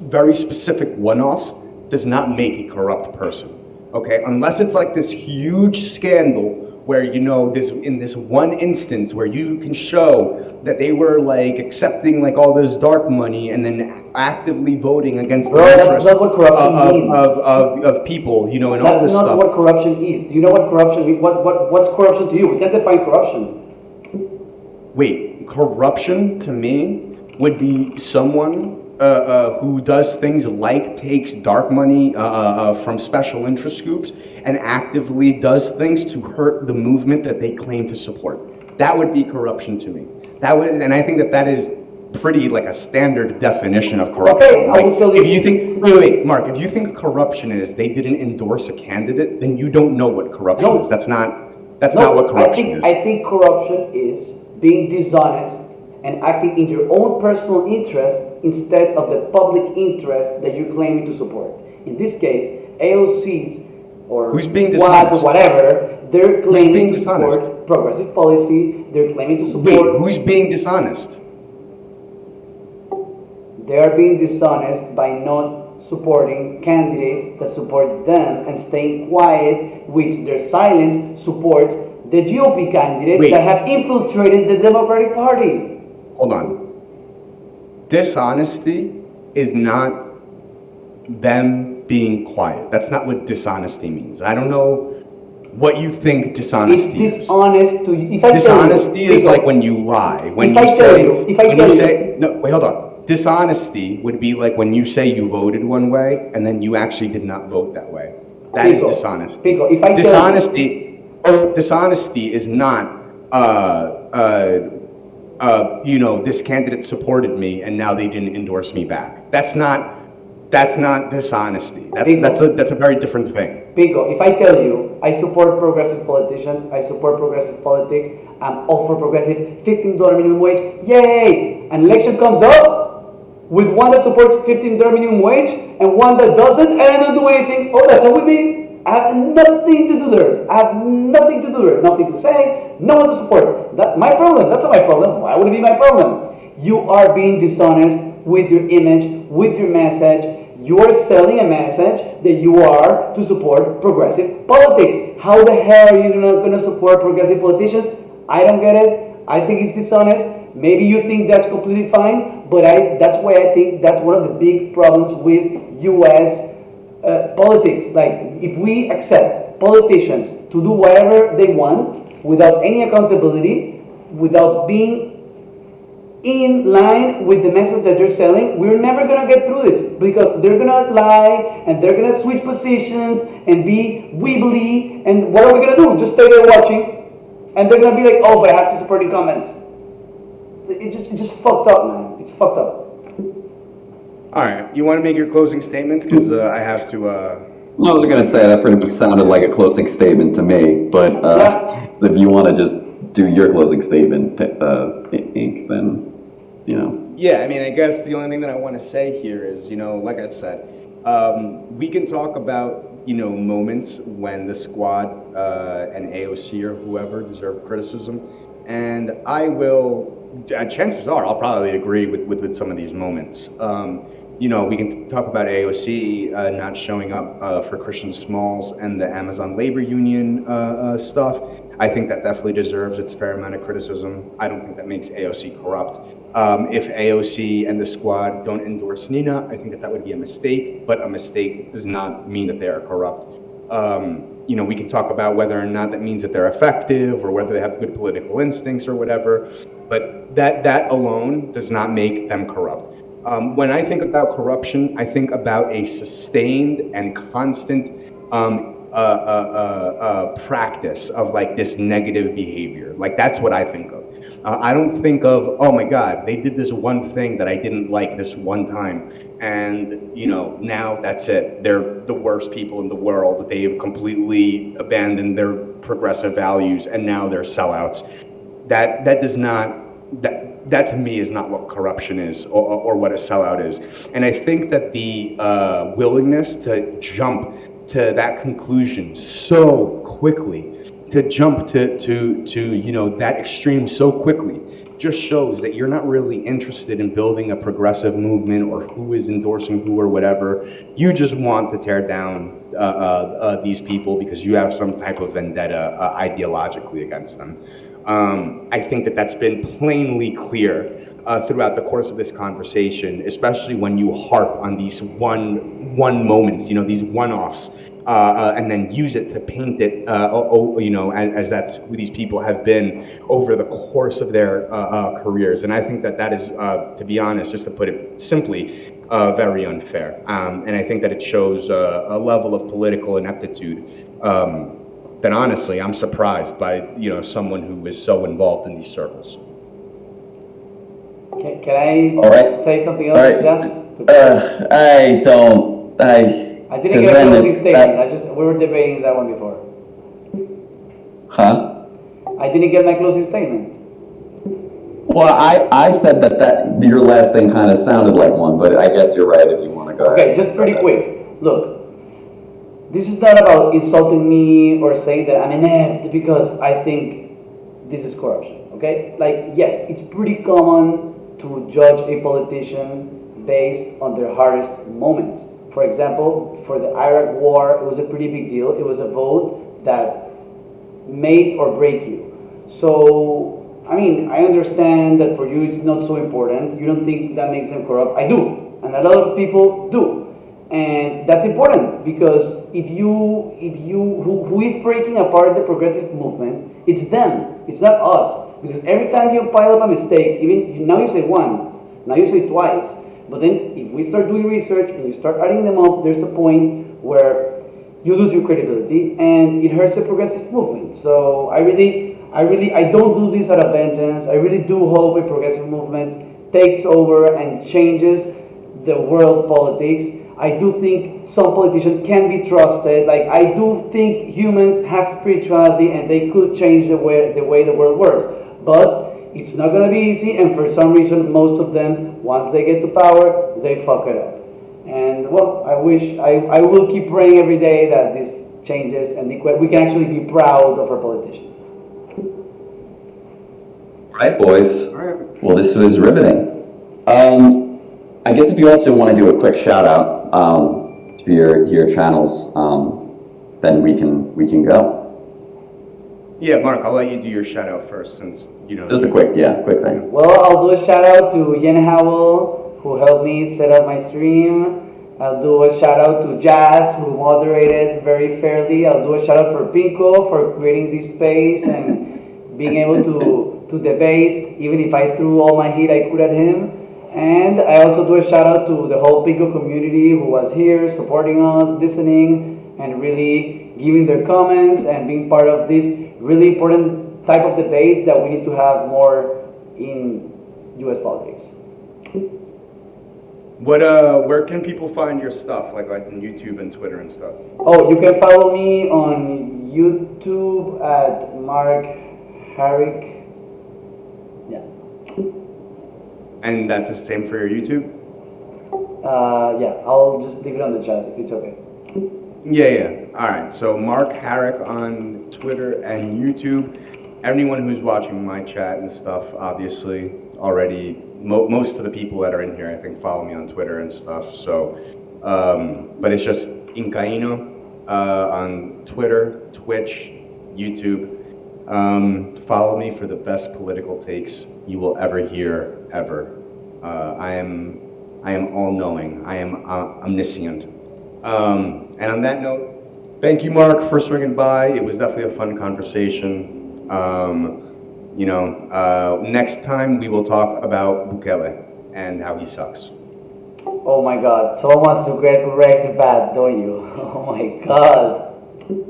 very specific one-offs does not make a corrupt person, okay? Unless it's like this huge scandal where, in this one instance where you can show that they were like accepting like all this dark money and then actively voting against the interests that's not what corruption means. Of people, and all this stuff. That's not what corruption is. Do you know what corruption means? What's corruption to you? We can't define corruption. Wait, corruption to me would be someone who does things like takes dark money from special interest groups and actively does things to hurt the movement that they claim to support. That would be corruption to me. And I think that is pretty like a standard definition of corruption. Okay, like, I will tell you. If you think, wait, Mark, if you think corruption is they didn't endorse a candidate, then you don't know what corruption is. That's not what corruption is. I think corruption is being dishonest and acting in your own personal interest instead of the public interest that you're claiming to support. In this case, AOCs or who's being squads dishonest? Or whatever, they're claiming to dishonest? support progressive policy, they're claiming to support... Wait, who's being dishonest? They are being dishonest by not supporting candidates that support them and staying quiet, which their silence supports the GOP candidates that have infiltrated the Democratic Party. Hold on. Dishonesty is not them being quiet. That's not what dishonesty means. I don't know what you think dishonesty is. It's dishonest to you. Dishonesty is like when you lie. When you say, no, wait, hold on. Dishonesty would be like when you say you voted one way and then you actually did not vote that way. That is dishonesty. Dishonesty is not this candidate supported me and now they didn't endorse me back. That's not dishonesty. That's a very different thing. Pico, if I tell you I support progressive politicians, I support progressive politics, I'm all for progressive $15 minimum wage, yay! An election comes up with one that supports $15 minimum wage and one that doesn't, and I don't do anything. Oh, that's all with me. I have nothing to do there. I have nothing to do there. Nothing to say, no one to support. That's my problem. That's not my problem. Why would it be my problem? You are being dishonest with your image, with your message. You are selling a message that you are to support progressive politics. How the hell are you going to support progressive politicians? I don't get it. I think it's dishonest. Maybe you think that's completely fine, but that's why I think that's one of the big problems with U.S. Politics. Like, if we accept politicians to do whatever they want without any accountability, without being in line with the message that they're selling, we're never going to get through this because they're going to lie and they're going to switch positions and be weebly, and what are we going to do? Just stay there watching, and they're going to be like, oh, but I have to support the comments. It's just fucked up, man. It's fucked up. All right, you want to make your closing statements? Because I have to... I was going to say that pretty much sounded like a closing statement to me, but if you want to just do your closing statement, Ink, then, Yeah, I mean, I guess the only thing that I want to say here is, like I said, we can talk about, moments when the squad and AOC or whoever deserve criticism, and I will, chances are, I'll probably agree with some of these moments. We can talk about AOC not showing up for Christian Smalls and the Amazon Labor Union stuff. I think that definitely deserves its fair amount of criticism. I don't think that makes AOC corrupt. If AOC and the squad don't endorse Nina, I think that would be a mistake, but a mistake does not mean that they are corrupt. We can talk about whether or not that means that they're effective or whether they have good political instincts or whatever, but that alone does not make them corrupt. When I think about corruption, I think about a sustained and constant practice of like this negative behavior. Like that's what I think of. I don't think of, oh my God, they did this one thing that I didn't like this one time, and now that's it. They're the worst people in the world. They've completely abandoned their progressive values, and now they're sellouts. That does not. That to me is not what corruption is or what a sellout is. And I think that the willingness to jump to that conclusion so quickly, to jump to that extreme so quickly, just shows that you're not really interested in building a progressive movement or who is endorsing who or whatever. You just want to tear down these people because you have some type of vendetta ideologically against them. I think that that's been plainly clear throughout the course of this conversation, especially when you harp on these one moments, these one-offs, and then use it to paint it, as that's who these people have been over the course of their careers. And I think that is, to be honest, just to put it simply, very unfair. And I think that it shows a level of political ineptitude that honestly I'm surprised by someone who is so involved in these circles. Can I right. say something else, Right. Jess? I didn't get a closing statement. We were debating that one before. Huh? I didn't get my closing statement. Well, I said that your last thing kind of sounded like one, but I guess you're right if you want to go ahead. Okay, just pretty quick. Look, this is not about insulting me or saying that I'm inept because I think this is corruption, okay? Like, yes, it's pretty common to judge a politician based on their hardest moments. For example, for the Iraq war, it was a pretty big deal. It was a vote that made or break you. So, I mean, I understand that for you it's not so important. You don't think that makes them corrupt. I do, and a lot of people do. And that's important because who is breaking apart the progressive movement, it's them, it's not us. Because every time you pile up a mistake, even now you say once, now you say twice, but then if we start doing research and you start adding them up, there's a point where you lose your credibility and it hurts the progressive movement. So I don't do this out of vengeance. I really do hope a progressive movement takes over and changes the world politics. I do think some politicians can be trusted. Like, I do think humans have spirituality and they could change the way the world works. But it's not going to be easy, and for some reason, most of them, once they get to power, they fuck it up. And, well, I will keep praying every day that this changes and we can actually be proud of our politicians. All right, boys. All right. Well, this was riveting. I guess if you also want to do a quick shout out to your channels, then we can go. Yeah, Mark, I'll let you do your shout out first since Just a quick thing. Well, I'll do a shout out to Yen Howell, who helped me set up my stream. I'll do a shout out to Jazz, who moderated very fairly. I'll do a shout out for Pico for creating this space and being able to debate, even if I threw all my heat I could at him. And I also do a shout out to the whole Pico community who was here supporting us, listening, and really giving their comments and being part of this really important type of debates that we need to have more in U.S. politics. Where can people find your stuff, like on YouTube and Twitter and stuff? Oh, you can follow me on YouTube at Mark Harrick. Yeah. And that's the same for your YouTube? Yeah, I'll just leave it on the chat if it's okay. Yeah. All right. So Mark Herrick on Twitter and YouTube. Anyone who's watching my chat and stuff, obviously, already, most of the people that are in here, I think, follow me on Twitter and stuff. So, but it's just Incaino on Twitter, Twitch, YouTube. Follow me for the best political takes you will ever hear, ever. I am all-knowing. I am omniscient. And on that note, thank you, Mark, for swinging by. It was definitely a fun conversation. Next time we will talk about Bukele and how he sucks. Oh my God! Someone wants to get wrecked bad, don't you? Oh my God!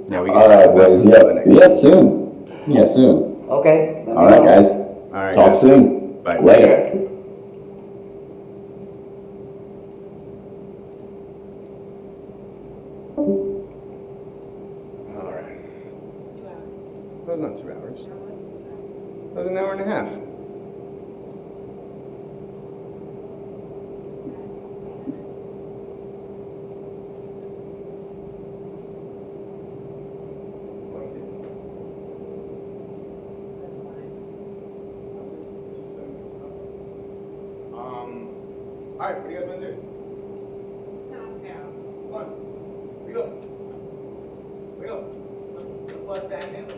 Yeah, we All right, boys. Yeah, soon. Yeah, soon. Okay. All right, guys. All right, Talk guys. soon. Bye. Later. All right. That was not 2 hours. That was an hour and a half. All right, what do you guys want to do? Come on, we go. Let's let that in.